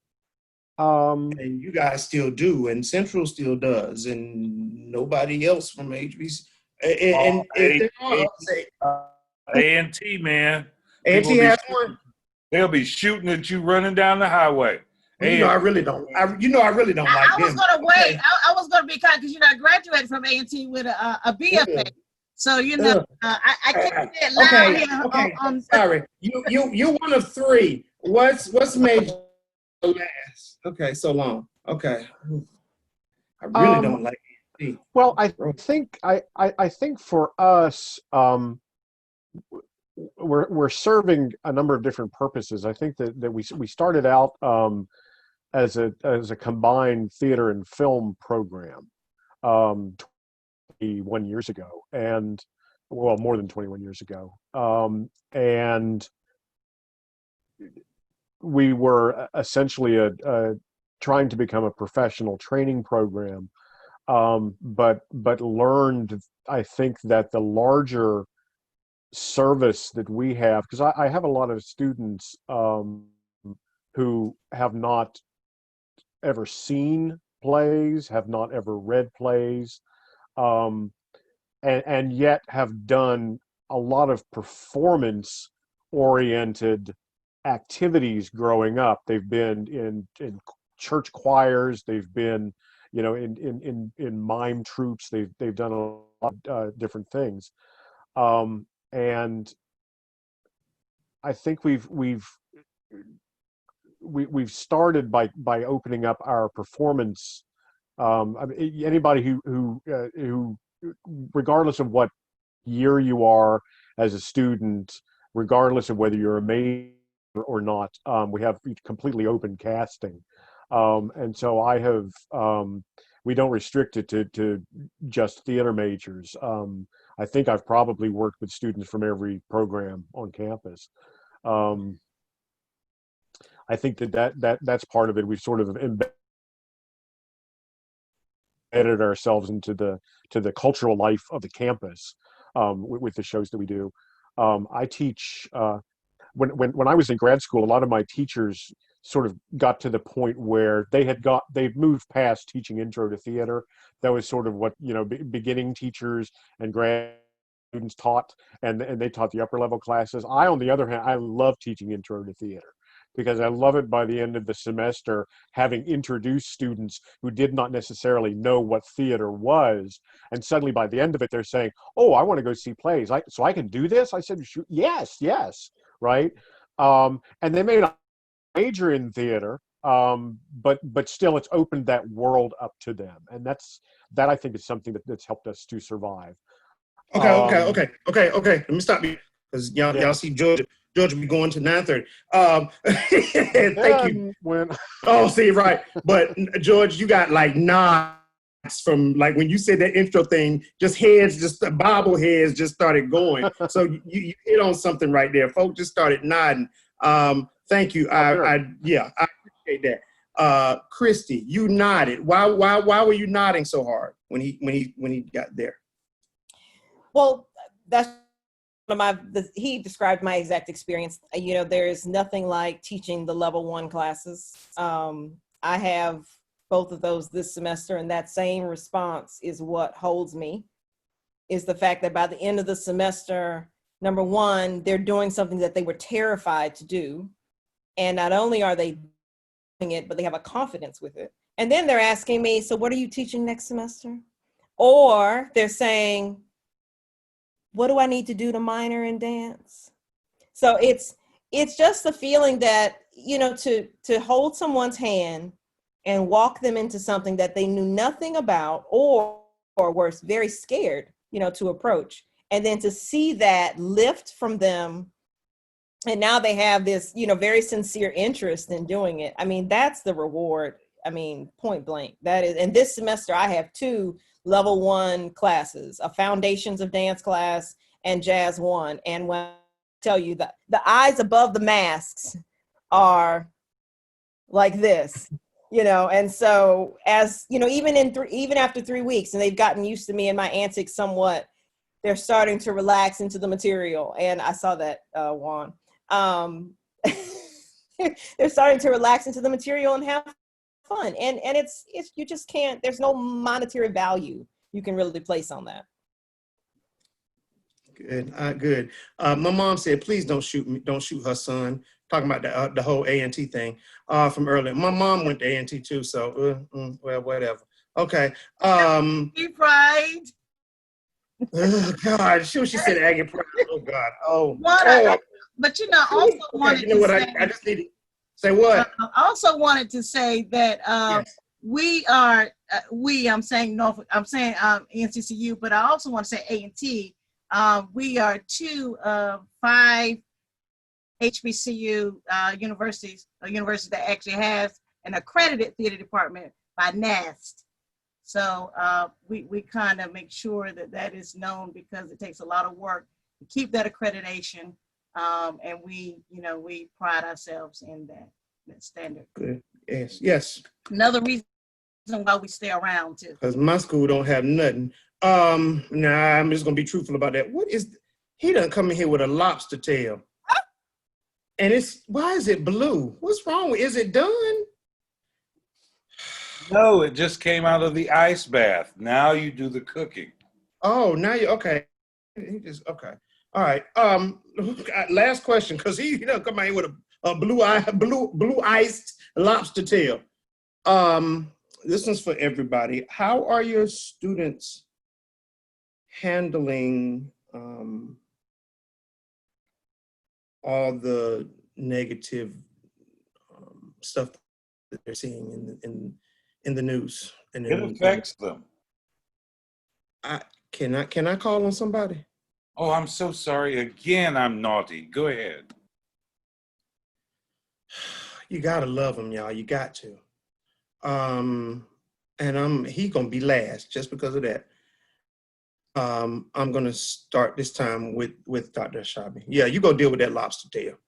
And you guys still do, and Central still does, and nobody else from HBC. And A&T, man. A&T has one. They'll be shooting at you running down the highway. You know, I really don't. I really don't like them. I was gonna wait. I was gonna be kind because I graduated from A&T with a BFA. So I can't say it loud here. Okay. Sorry, you one of three. What's made you last? Okay, so long. Okay, I really don't like A&T. Well, I think for us, we're serving a number of different purposes. I think that we started out as a combined theater and film program 21 years ago, and well, more than 21 years ago, and we were essentially trying to become a professional training program, but learned, I think, that the larger service that we have, because I have a lot of students who have not ever seen plays, have not ever read plays, and yet have done a lot of performance-oriented activities growing up. They've been in church choirs, they've been, in mime troupes, they've done a lot of different things. And I think we've started by opening up our performance. I mean, anybody who regardless of what year you are as a student, regardless of whether you're a major or not, we have completely open casting, and so we don't restrict it to just theater majors. I think I've probably worked with students from every program on campus. I think that's part of it. We've sort of embedded ourselves into the cultural life of the campus with the shows that we do. I teach when I was in grad school. A lot of my teachers sort of got to the point where they've moved past teaching intro to theater. That was sort of what beginning teachers and grad students taught, and they taught the upper level classes. I, on the other hand, I love teaching intro to theater, because I love it by the end of the semester, having introduced students who did not necessarily know what theater was. And suddenly by the end of it, they're saying, oh, I want to go see plays. So I can do this? I said, yes, right? And they may not major in theater, but still it's opened that world up to them. And that I think is something that's helped us to survive. Okay. Let me stop you, because y'all see George be going to 9:30. Thank you. Oh, see, right. But George, you got like nods from, like, when you said that intro thing, just bobble heads just started going. So you hit on something right there. Folks just started nodding. Thank you. I appreciate that. Christy, you nodded. Why were you nodding so hard when he got there? Well, that's he described my exact experience. There's nothing like teaching the level 1 classes. I have both of those this semester, and that same response is what holds me, is the fact that by the end of the semester, number one, they're doing something that they were terrified to do. And not only are they doing it, but they have a confidence with it. And then they're asking me, so what are you teaching next semester? Or they're saying, what do I need to do to minor in dance? So it's just the feeling that, to hold someone's hand and walk them into something that they knew nothing about, or were very scared, to approach. And then to see that lift from them, and now they have this, very sincere interest in doing it. I mean, that's the reward. I mean, point blank. That is, and this semester I have 2 level 1 classes, a Foundations of Dance class and Jazz 1. And when I tell you that the eyes above the masks are like this, and so as, even after 3 weeks, and they've gotten used to me and my antics somewhat, they're starting to relax into the material. And I saw that, Juan. they're starting to relax into the material and have fun. And it's you just can't, there's no monetary value you can really place on that. Good, good. My mom said, please don't shoot me, don't shoot her son. Talking about the whole A&T thing from earlier. My mom went to A&T too, so well, whatever. Okay. Be pride. Oh God, she said Aggie Pride. Oh God. Oh. But you know, also wanted you know what? say, I just need to say what? I also wanted to say that Yes. we are I'm saying Norfolk, I'm saying NCCU, but I also want to say A&T. We are 2 of 5 HBCU universities that actually has an accredited theater department by NAST. So we kind of make sure that is known, because it takes a lot of work to keep that accreditation, and we pride ourselves in that standard. Good. Yes. Yes. Another reason why we stay around too. Because my school don't have nothing. Nah, I'm just gonna be truthful about that. What is he done come in here with a lobster tail? And why is it blue? What's wrong with is it done? No, it just came out of the ice bath. Now you do the cooking. Oh, now you okay. He just okay. All right. Last question, because he come out here with a blue iced lobster tail. This one's for everybody. How are your students handling all the negative stuff that they're seeing in the news? And It affects them. Can I call on somebody? Oh, I'm so sorry. Again, I'm naughty. Go ahead. You gotta love them, y'all. You got to. And he gonna be last just because of that. I'm gonna start this time with Dr. Ashabi. Yeah, you go deal with that lobster tail.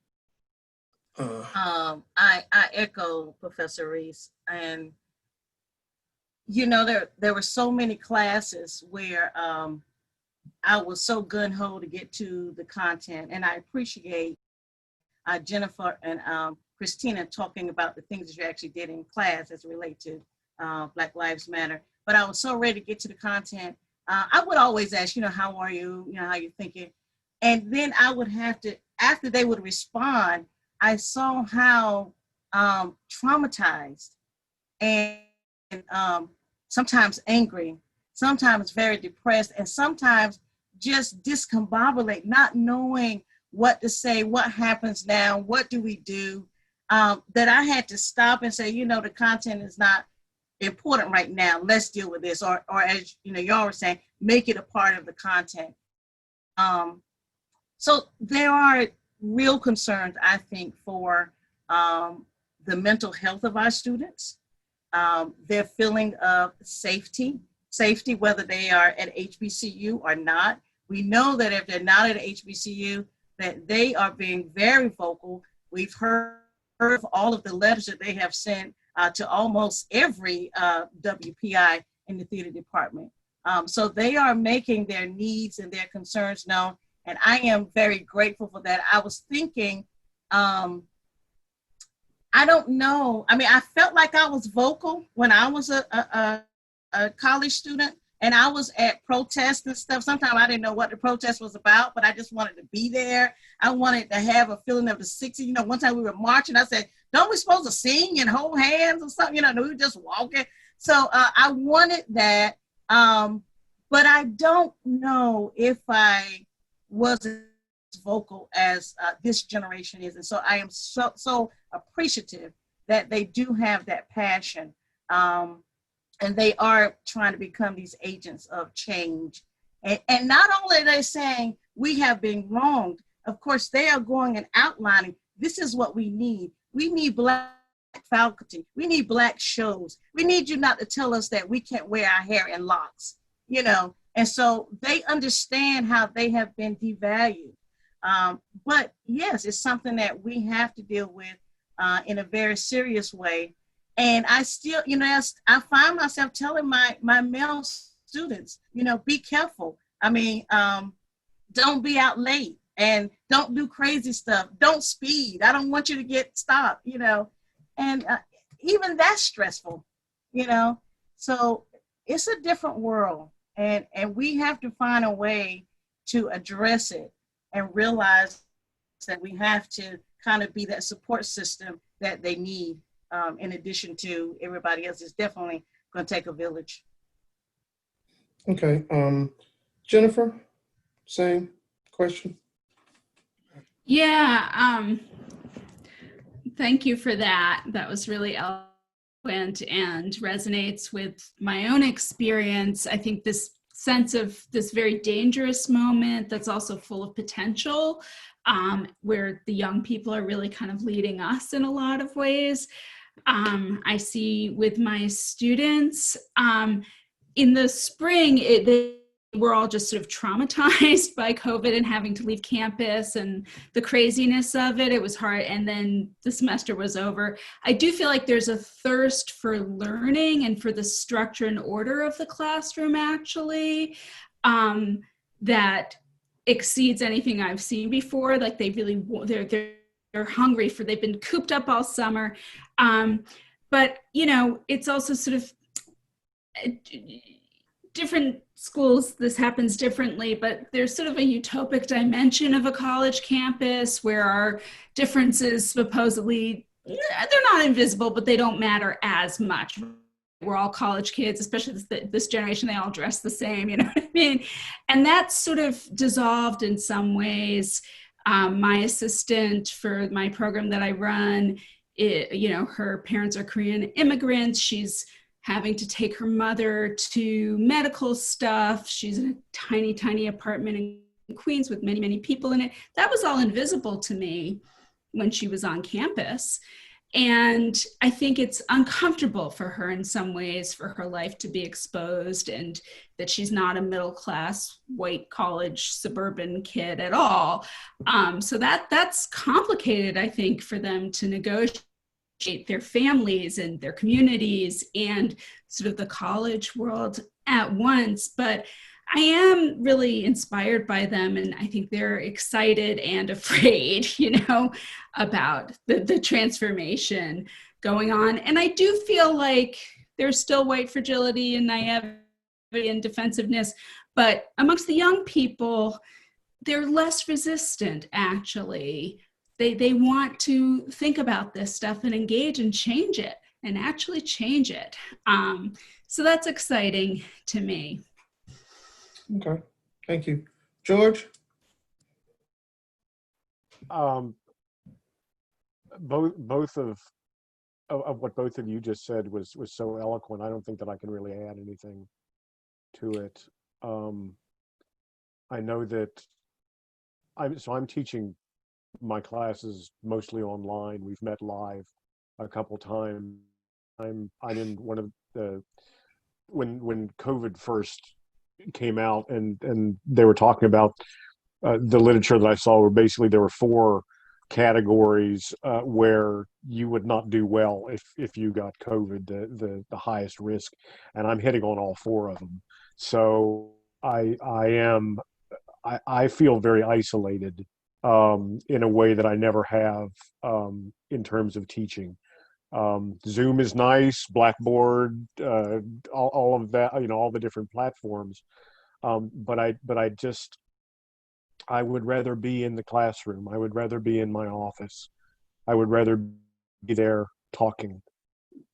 I echo Professor Reese, and there were so many classes where I was so gung-ho to get to the content, and I appreciate Jennifer and Christina talking about the things that you actually did in class as it relates to Black Lives Matter. But I was so ready to get to the content. I would always ask, how are you? How you thinking? And then I would have to, after they would respond, I saw how traumatized and sometimes angry, sometimes very depressed, and sometimes just discombobulate, not knowing what to say, what happens now, what do we do, that I had to stop and say, the content is not important right now, let's deal with this, or as y'all were saying, make it a part of the content. So there are real concerns, I think, for the mental health of our students, their feeling of safety, whether they are at HBCU or not. We know that if they're not at HBCU, that they are being very vocal. We've heard of all of the letters that they have sent to almost every WPI in the theater department. So they are making their needs and their concerns known, and I am very grateful for that. I was thinking, I don't know. I mean, I felt like I was vocal when I was a college student, and I was at protests and stuff. Sometimes I didn't know what the protest was about, but I just wanted to be there. I wanted to have a feeling of the 60s. One time we were marching, I said, don't we supposed to sing and hold hands or something? We were just walking. So I wanted that, but I don't know if I was as vocal as this generation is. And so I am so appreciative that they do have that passion. And they are trying to become these agents of change. And not only are they saying we have been wronged, of course, they are going and outlining, this is what we need. We need Black faculty. We need Black shows. We need you not to tell us that we can't wear our hair in locks, And so they understand how they have been devalued. But yes, it's something that we have to deal with in a very serious way. And I still, I find myself telling my male students, be careful. I mean, don't be out late and don't do crazy stuff. Don't speed. I don't want you to get stopped, you know. And even that's stressful, you know. So it's a different world, and we have to find a way to address it and realize that we have to kind of be that support system that they need, in addition to everybody else. It's definitely going to take a village. Okay. Jennifer, same question. Yeah, thank you for that. That was really eloquent and resonates with my own experience. I think this sense of this very dangerous moment that's also full of potential, where the young people are really kind of leading us in a lot of ways. I see with my students, in the spring, they were all just sort of traumatized by COVID and having to leave campus and the craziness of it. It was hard. And then the semester was over. I do feel like there's a thirst for learning and for the structure and order of the classroom, actually, that exceeds anything I've seen before. Like they really, they're hungry for, they've been cooped up all summer. But, you know, it's also sort of different schools, this happens differently, but there's sort of a utopic dimension of a college campus where our differences supposedly, they're not invisible, but they don't matter as much. We're all college kids, especially this generation, they all dress the same, you know what I mean? And that's sort of dissolved in some ways. My assistant for my program that I run, you know, her parents are Korean immigrants. She's having to take her mother to medical stuff. She's in a tiny, tiny apartment in Queens with many, many people in it. That was all invisible to me when she was on campus. And I think it's uncomfortable for her in some ways, for her life to be exposed, and that she's not a middle-class, white college suburban kid at all. So that's complicated, I think, for them to negotiate their families and their communities and sort of the college world at once. But I am really inspired by them, and I think they're excited and afraid, you know, about the transformation going on. And I do feel like there's still white fragility and naivety and defensiveness, but amongst the young people, they're less resistant, actually. They want to think about this stuff and engage and change it and actually change it. So that's exciting to me. Okay, thank you. George? Both of what both of you just said was so eloquent. I don't think that I can really add anything to it. I know that I'm teaching my classes mostly online. We've met live a couple times. I'm in one of the, when COVID first came out and they were talking about the literature that I saw, where basically there were 4 categories where you would not do well if you got COVID, the highest risk, and I'm hitting on all 4 of them. So I feel very isolated in a way that I never have in terms of teaching. Zoom is nice, Blackboard, all of that, you know, all the different platforms. But I would rather be in the classroom. I would rather be in my office. I would rather be there talking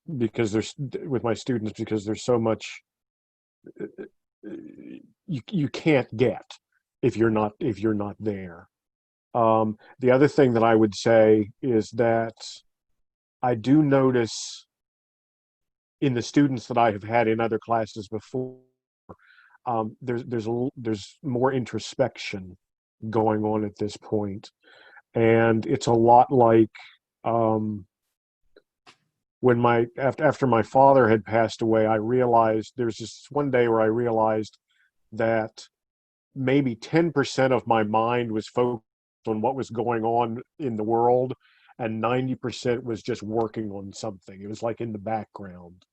with my students, because there's so much you can't get if you're not there. The other thing that I would say is that I do notice in the students that I have had in other classes before, there's more introspection going on at this point, and it's a lot like when after my father had passed away. I realized there's just one day where I realized that maybe 10% of my mind was focused on what was going on in the world, and 90% was just working on something. It was like in the background.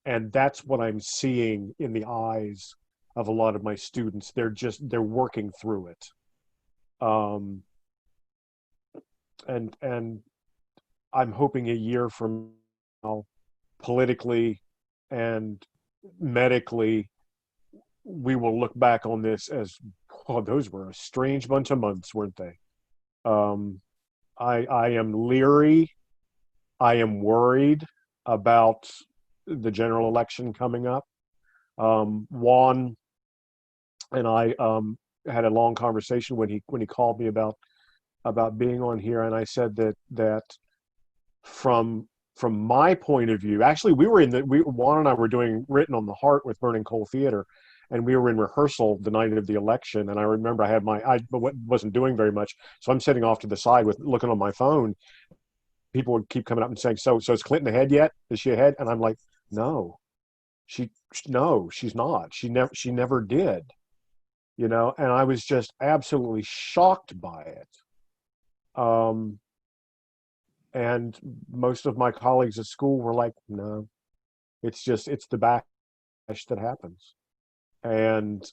And that's what I'm seeing in the eyes of a lot of my students. They're working through it. Um, and I'm hoping a year from now, politically and medically, we will look back on this as, oh, those were a strange bunch of months, weren't they? I am leery. I am worried about the general election coming up. Juan and I had a long conversation when he called me about being on here, and I said that from my point of view, actually Juan and I were doing Written on the Heart with Burning Coal Theater, and we were in rehearsal the night of the election, and I remember I wasn't doing very much, so I'm sitting off to the side with looking on my phone. People would keep coming up and saying, so is Clinton ahead yet? Is she ahead? And I'm like, no, she's not. She never did, and I was just absolutely shocked by it. And most of my colleagues at school were like, no, it's the backlash that happens. And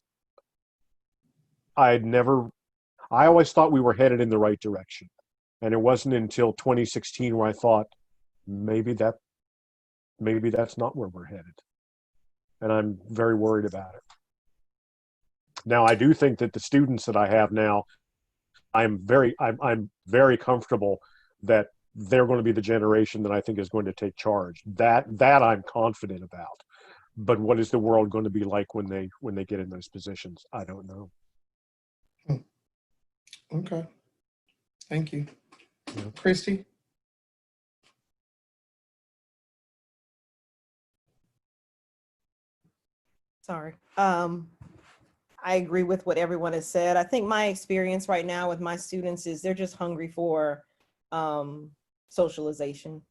I always thought we were headed in the right direction. And it wasn't until 2016 where I thought, maybe that's not where we're headed. And I'm very worried about it. Now, I do think that the students that I have now, I'm very comfortable that they're going to be the generation that I think is going to take charge. That I'm confident about. But what is the world going to be like when they get in those positions? I don't know. Okay. Thank you. Christy? Sorry. I agree with what everyone has said. I think my experience right now with my students is they're just hungry for socialization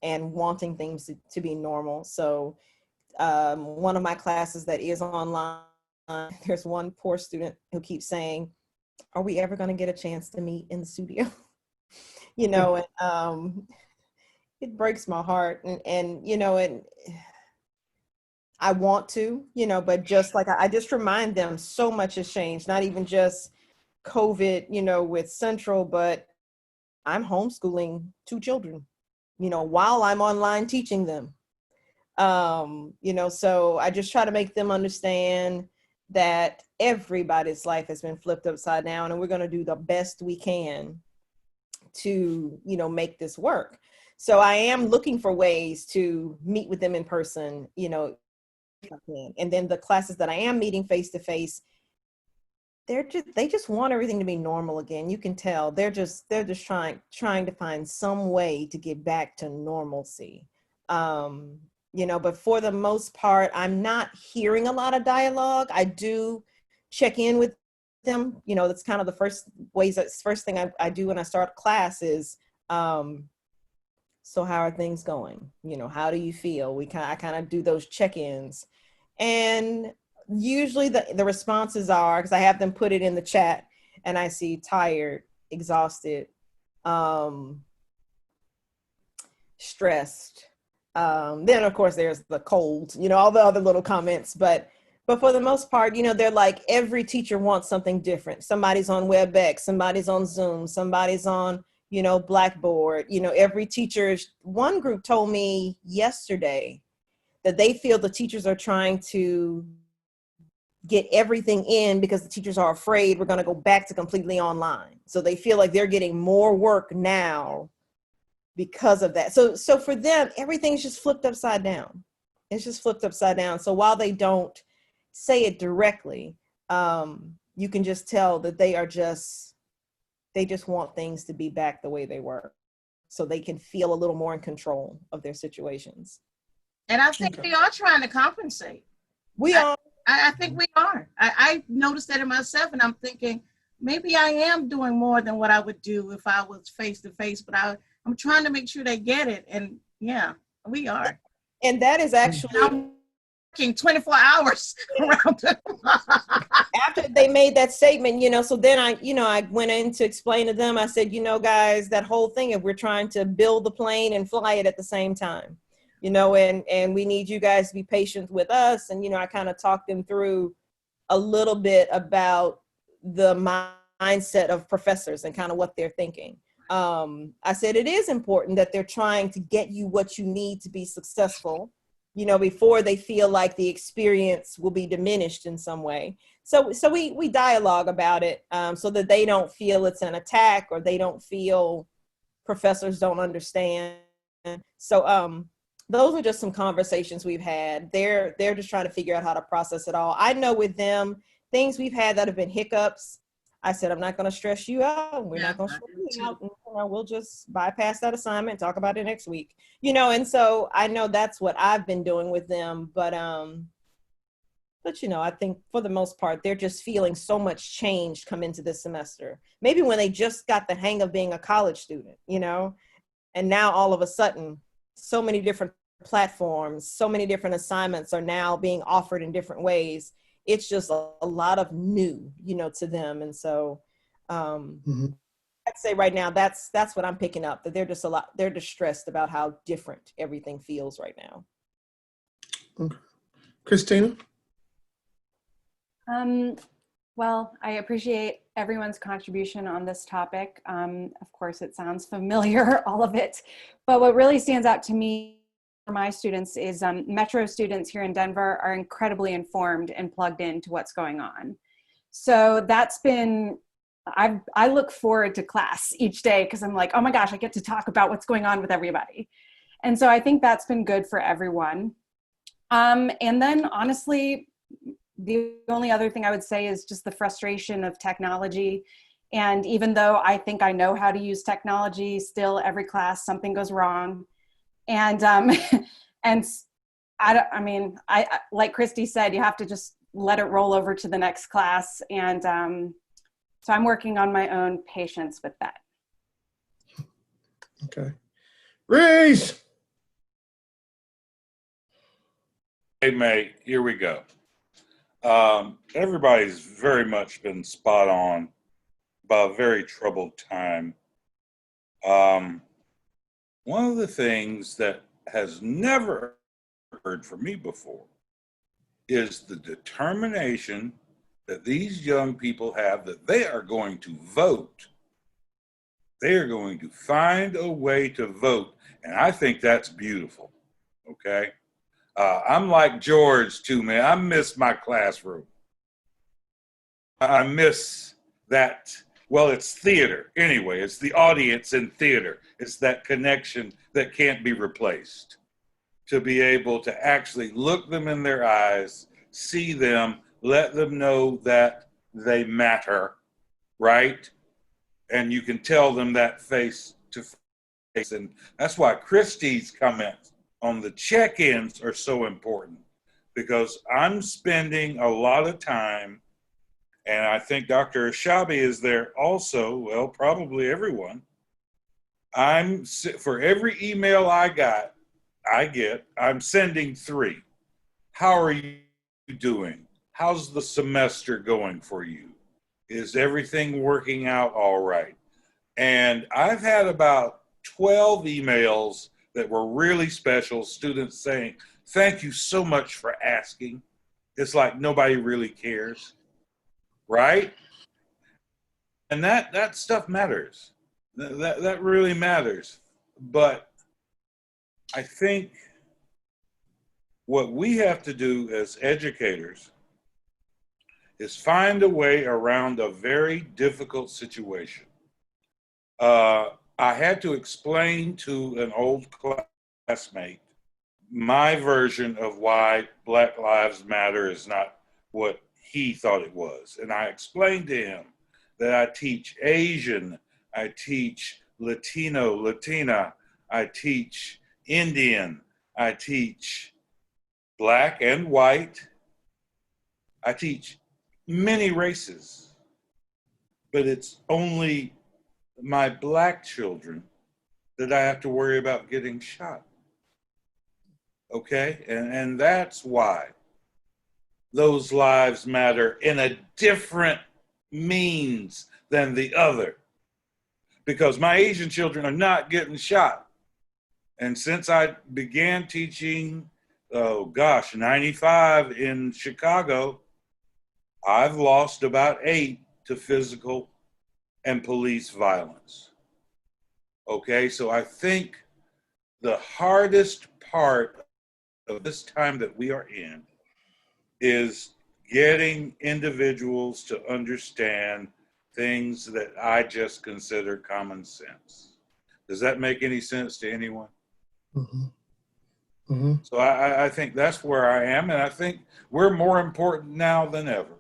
and wanting things to be normal. So one of my classes that is online, there's one poor student who keeps saying, are we ever going to get a chance to meet in the studio? And it breaks my heart. And I want to, but just like I just remind them so much has changed, not even just COVID, with Central, but I'm homeschooling 2 children, while I'm online teaching them. So I just try to make them understand that everybody's life has been flipped upside down, and we're going to do the best we can to, make this work. So I am looking for ways to meet with them in person, and then the classes that I am meeting face to face, they just want everything to be normal again. You can tell they're just trying to find some way to get back to normalcy. But for the most part, I'm not hearing a lot of dialogue. I do check in with them. That's kind of the first thing I do when I start class is, so how are things going? How do you feel? I kind of do those check-ins. And usually the responses are, because I have them put it in the chat, and I see tired, exhausted, stressed. Then of course there's the cold, all the other little comments, but for the most part, they're like, every teacher wants something different. Somebody's on WebEx, somebody's on Zoom, somebody's on, Blackboard. Every one group told me yesterday that they feel the teachers are trying to get everything in because the teachers are afraid we're going to go back to completely online. So they feel like they're getting more work now because of that. So for them, everything's just flipped upside down. It's just flipped upside down. So while they don't say it directly, you can just tell that they just want things to be back the way they were, so they can feel a little more in control of their situations. And I think we are trying to compensate. We are. I think we are. I noticed that in myself, and I'm thinking maybe I am doing more than what I would do if I was face to face, but I'm trying to make sure they get it. And yeah, we are. And that is actually, I'm working 24 hours around them. After they made that statement, so then I went in to explain to them. I said, guys, that whole thing, if we're trying to build the plane and fly it at the same time, and we need you guys to be patient with us. And, I kind of talked them through a little bit about the mindset of professors and kind of what they're thinking. I said it is important that they're trying to get you what you need to be successful, you know, before they feel like the experience will be diminished in some way. So we dialogue about it, so that they don't feel it's an attack, or they don't feel professors don't understand. So those are just some conversations we've had. They're just trying to figure out how to process it all. I know with them, things we've had that have been hiccups, I said, I'm not going to stress you out. We're not going to stress you out. You know, we'll just bypass that assignment and talk about it next week. You know, and so I know that's what I've been doing with them. But you know, I think for the most part, they're just feeling so much change come into this semester. Maybe when they just got the hang of being a college student, you know, and now all of a sudden, so many different platforms, so many different assignments are now being offered in different ways. It's just a lot of new, you know, to them. And so I'd say right now, that's what I'm picking up, that they're distressed about how different everything feels right now. Okay. Christina? Well, I appreciate everyone's contribution on this topic. Of course, it sounds familiar, all of it. But what really stands out to me for my students is Metro students here in Denver are incredibly informed and plugged into what's going on. So that's been, I look forward to class each day because I'm like, oh my gosh, I get to talk about what's going on with everybody. And so I think that's been good for everyone. And then honestly, the only other thing I would say is just the frustration of technology. And even though I think I know how to use technology, still every class something goes wrong. And and I mean, like Christy said, you have to just let it roll over to the next class. And so I'm working on my own patience with that. Okay. Reese! Hey, May, here we go. Everybody's very much been spot on about a very troubled time. One of the things that has never occurred for me before is the determination that these young people have that they are going to vote. They are going to find a way to vote. And I think that's beautiful. Okay. I'm like George too, man. I miss my classroom. I miss that. Well, it's theater anyway. It's the audience in theater. It's that connection that can't be replaced. To be able to actually look them in their eyes, see them, let them know that they matter, right? And you can tell them that face to face. And that's why Christy's comments on the check-ins are so important, because I'm spending a lot of time, and I think Dr. Ashabi is there also, well, probably everyone. For every email I get, I'm sending 3. How are you doing? How's the semester going for you? Is everything working out all right? And I've had about 12 emails that were really special, students saying, thank you so much for asking. It's like nobody really cares, right? And that stuff matters. That really matters. But I think what we have to do as educators is find a way around a very difficult situation. I had to explain to an old classmate my version of why Black Lives Matter is not what he thought it was. And I explained to him that I teach Asian, I teach Latino, Latina, I teach Indian, I teach Black and white, I teach many races, but it's only my Black children that I have to worry about getting shot. Okay, and that's why those lives matter in a different means than the other, because my Asian children are not getting shot. And since I began teaching, 95 in Chicago, I've lost about 8 to physical and police violence. Okay, so I think the hardest part of this time that we are in is getting individuals to understand things that I just consider common sense. Does that make any sense to anyone? Mm-hmm. Mm-hmm. So I think that's where I am, and I think we're more important now than ever.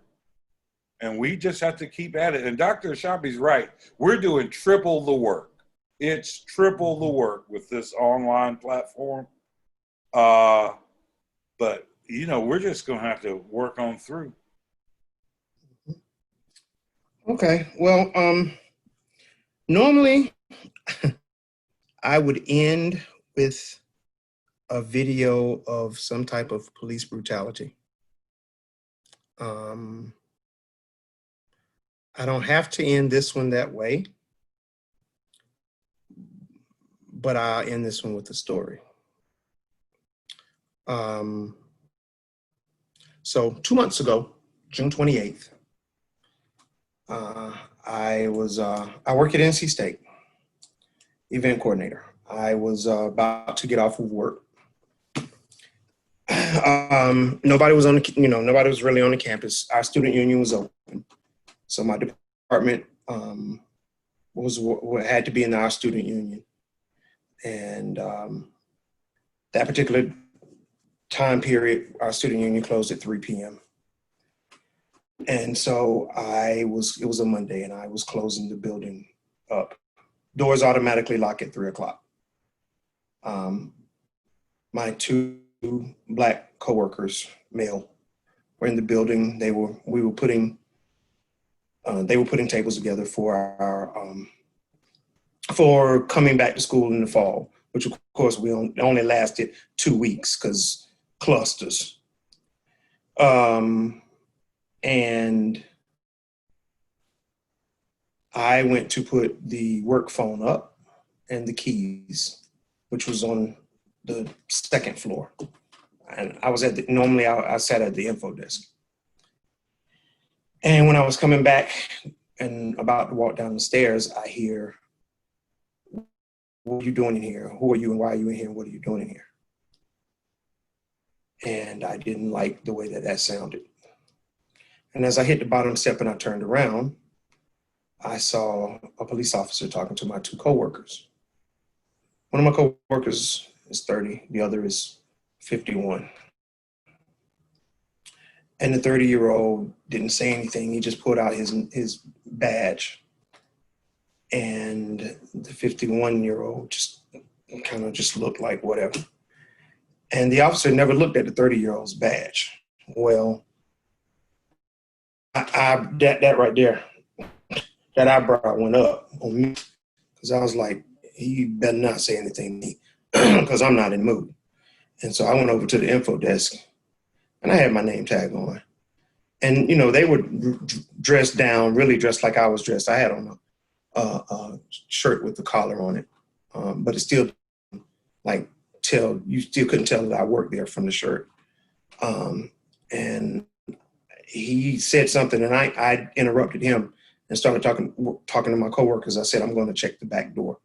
And we just have to keep at it. And Dr. Ashabi's right. We're doing triple the work. It's triple the work with this online platform. But, you know, we're just going to have to work on through. Okay. Well, normally I would end with a video of some type of police brutality. I don't have to end this one that way, but I'll end this one with a story. So 2 months ago, June 28th, I work at NC State, event coordinator. I was about to get off of work. Nobody was nobody was really on the campus. Our student union was open. So my department had to be in our student union. And that particular time period, our student union closed at 3 p.m. And so it was a Monday, and I was closing the building up. Doors automatically lock at 3 o'clock. My two Black coworkers, male, were in the building. They were putting tables together for coming back to school in the fall, which of course we only lasted 2 weeks because clusters. And I went to put the work phone up and the keys, which was on the second floor. And I sat at the info desk. And when I was coming back and about to walk down the stairs, I hear, "What are you doing in here? Who are you and why are you in here? What are you doing in here?" And I didn't like the way that sounded. And as I hit the bottom step and I turned around, I saw a police officer talking to my two coworkers. One of my coworkers is 30, the other is 51. And the 30-year-old didn't say anything. He just pulled out his badge. And the 51-year-old just kind of just looked like whatever. And the officer never looked at the 30-year-old's badge. Well, that right there, that eyebrow went up on me, because I was like, he better not say anything to me, because I'm not in the mood. And so I went over to the info desk, and I had my name tag on. And, they were dressed down, really dressed like I was dressed. I had on a shirt with the collar on it, but it still, you still couldn't tell that I worked there from the shirt. And he said something, and I interrupted him and started talking to my coworkers. I said, "I'm going to check the back door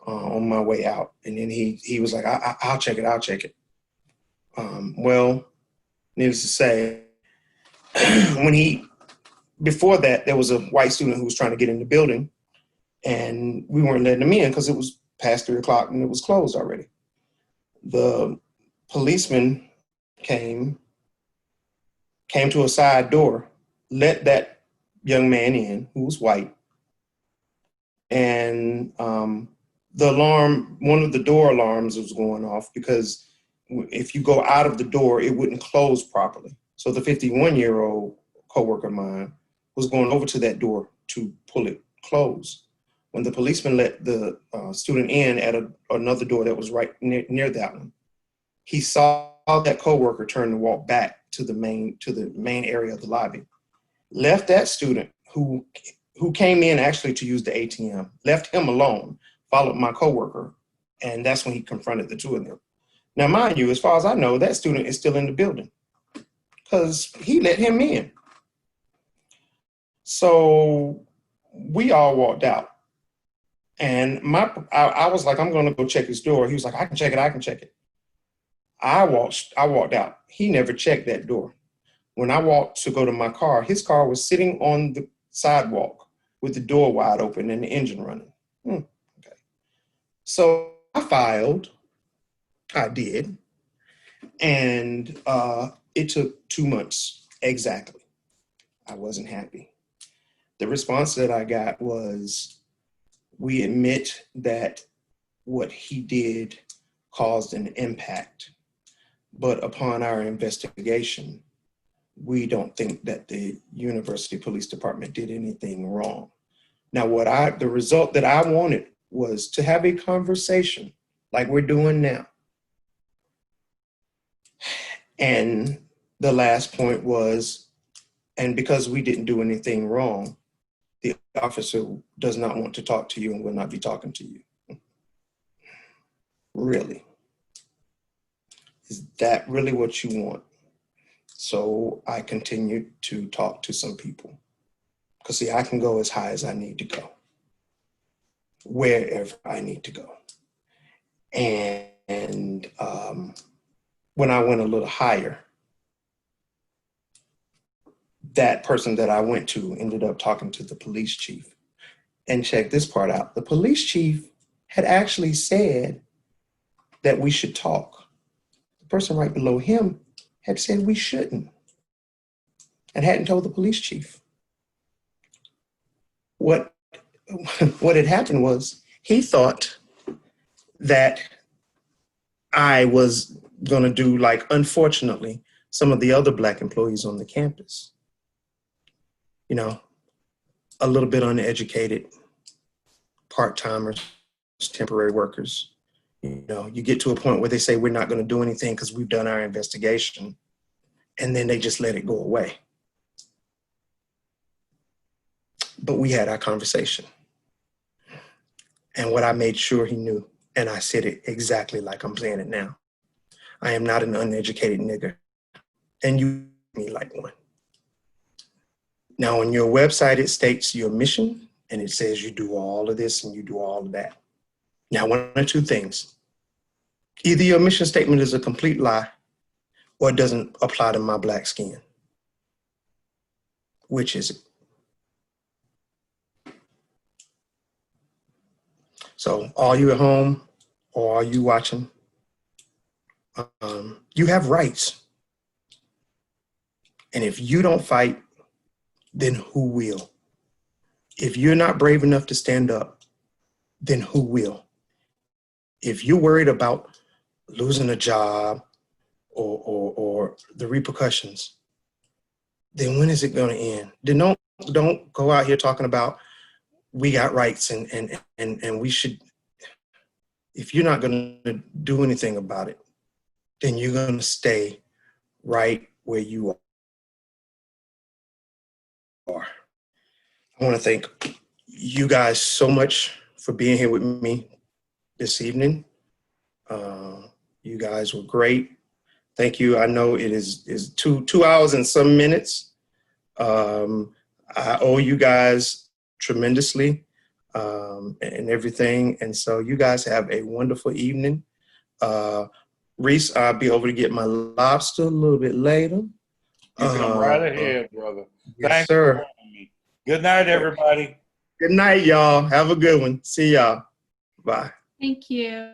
on my way out." And then he was like, I'll check it. Well, needless to say, before that, there was a white student who was trying to get in the building, and we weren't letting him in because it was past 3 o'clock and it was closed already. The policeman came to a side door, let that young man in who was white, and the alarm, one of the door alarms was going off, because if you go out of the door, it wouldn't close properly. So the 51-year-old coworker of mine was going over to that door to pull it closed. When the policeman let the student in at another door that was right near that one, he saw that coworker turn and walk back to the main area of the lobby. Left that student who came in actually to use the ATM, left him alone, followed my coworker, and that's when he confronted the two of them. Now, mind you, as far as I know, that student is still in the building because he let him in. So we all walked out. And I was like, I'm going to go check his door. He was like, I can check it. I can check it. I walked out. He never checked that door. When I walked to go to my car, his car was sitting on the sidewalk with the door wide open and the engine running. Okay. So I filed. I did. And it took 2 months exactly. I wasn't happy. The response that I got was, we admit that what he did caused an impact, but upon our investigation, we don't think that the University Police Department did anything wrong. Now, the result that I wanted was to have a conversation like we're doing now. And the last point was, and because we didn't do anything wrong, the officer does not want to talk to you and will not be talking to you. Really? Is that really what you want? So I continued to talk to some people. Because see, I can go as high as I need to go, wherever I need to go. And when I went a little higher, that person that I went to ended up talking to the police chief. And check this part out. The police chief had actually said that we should talk. The person right below him had said we shouldn't and hadn't told the police chief. What had happened was he thought that I was going to do, like, unfortunately, some of the other Black employees on the campus. You know, a little bit uneducated, part-timers, temporary workers. You know, you get to a point where they say, we're not going to do anything because we've done our investigation. And then they just let it go away. But we had our conversation. And what I made sure he knew, and I said it exactly like I'm saying it now, I am not an uneducated nigger. And you me like one. Now, on your website, it states your mission, and it says you do all of this and you do all of that. Now, one or two things. Either your mission statement is a complete lie, or it doesn't apply to my Black skin. Which is it? So, all you at home, or are you watching? You have rights. And if you don't fight, then who will? If you're not brave enough to stand up, then who will? If you're worried about losing a job or the repercussions, then when is it going to end? Then don't go out here talking about we got rights and we should. If you're not going to do anything about it, then you're going to stay right where you are. I want to thank you guys so much for being here with me this evening. You guys were great. Thank you. I know it is 2 hours and some minutes. I owe you guys tremendously and everything. And so you guys have a wonderful evening. Reese, I'll be over to get my lobster a little bit later. You come right ahead, brother. Yes, Thanks sir. for having me. Good night, everybody. Good night, y'all. Have a good one. See y'all. Bye. Thank you.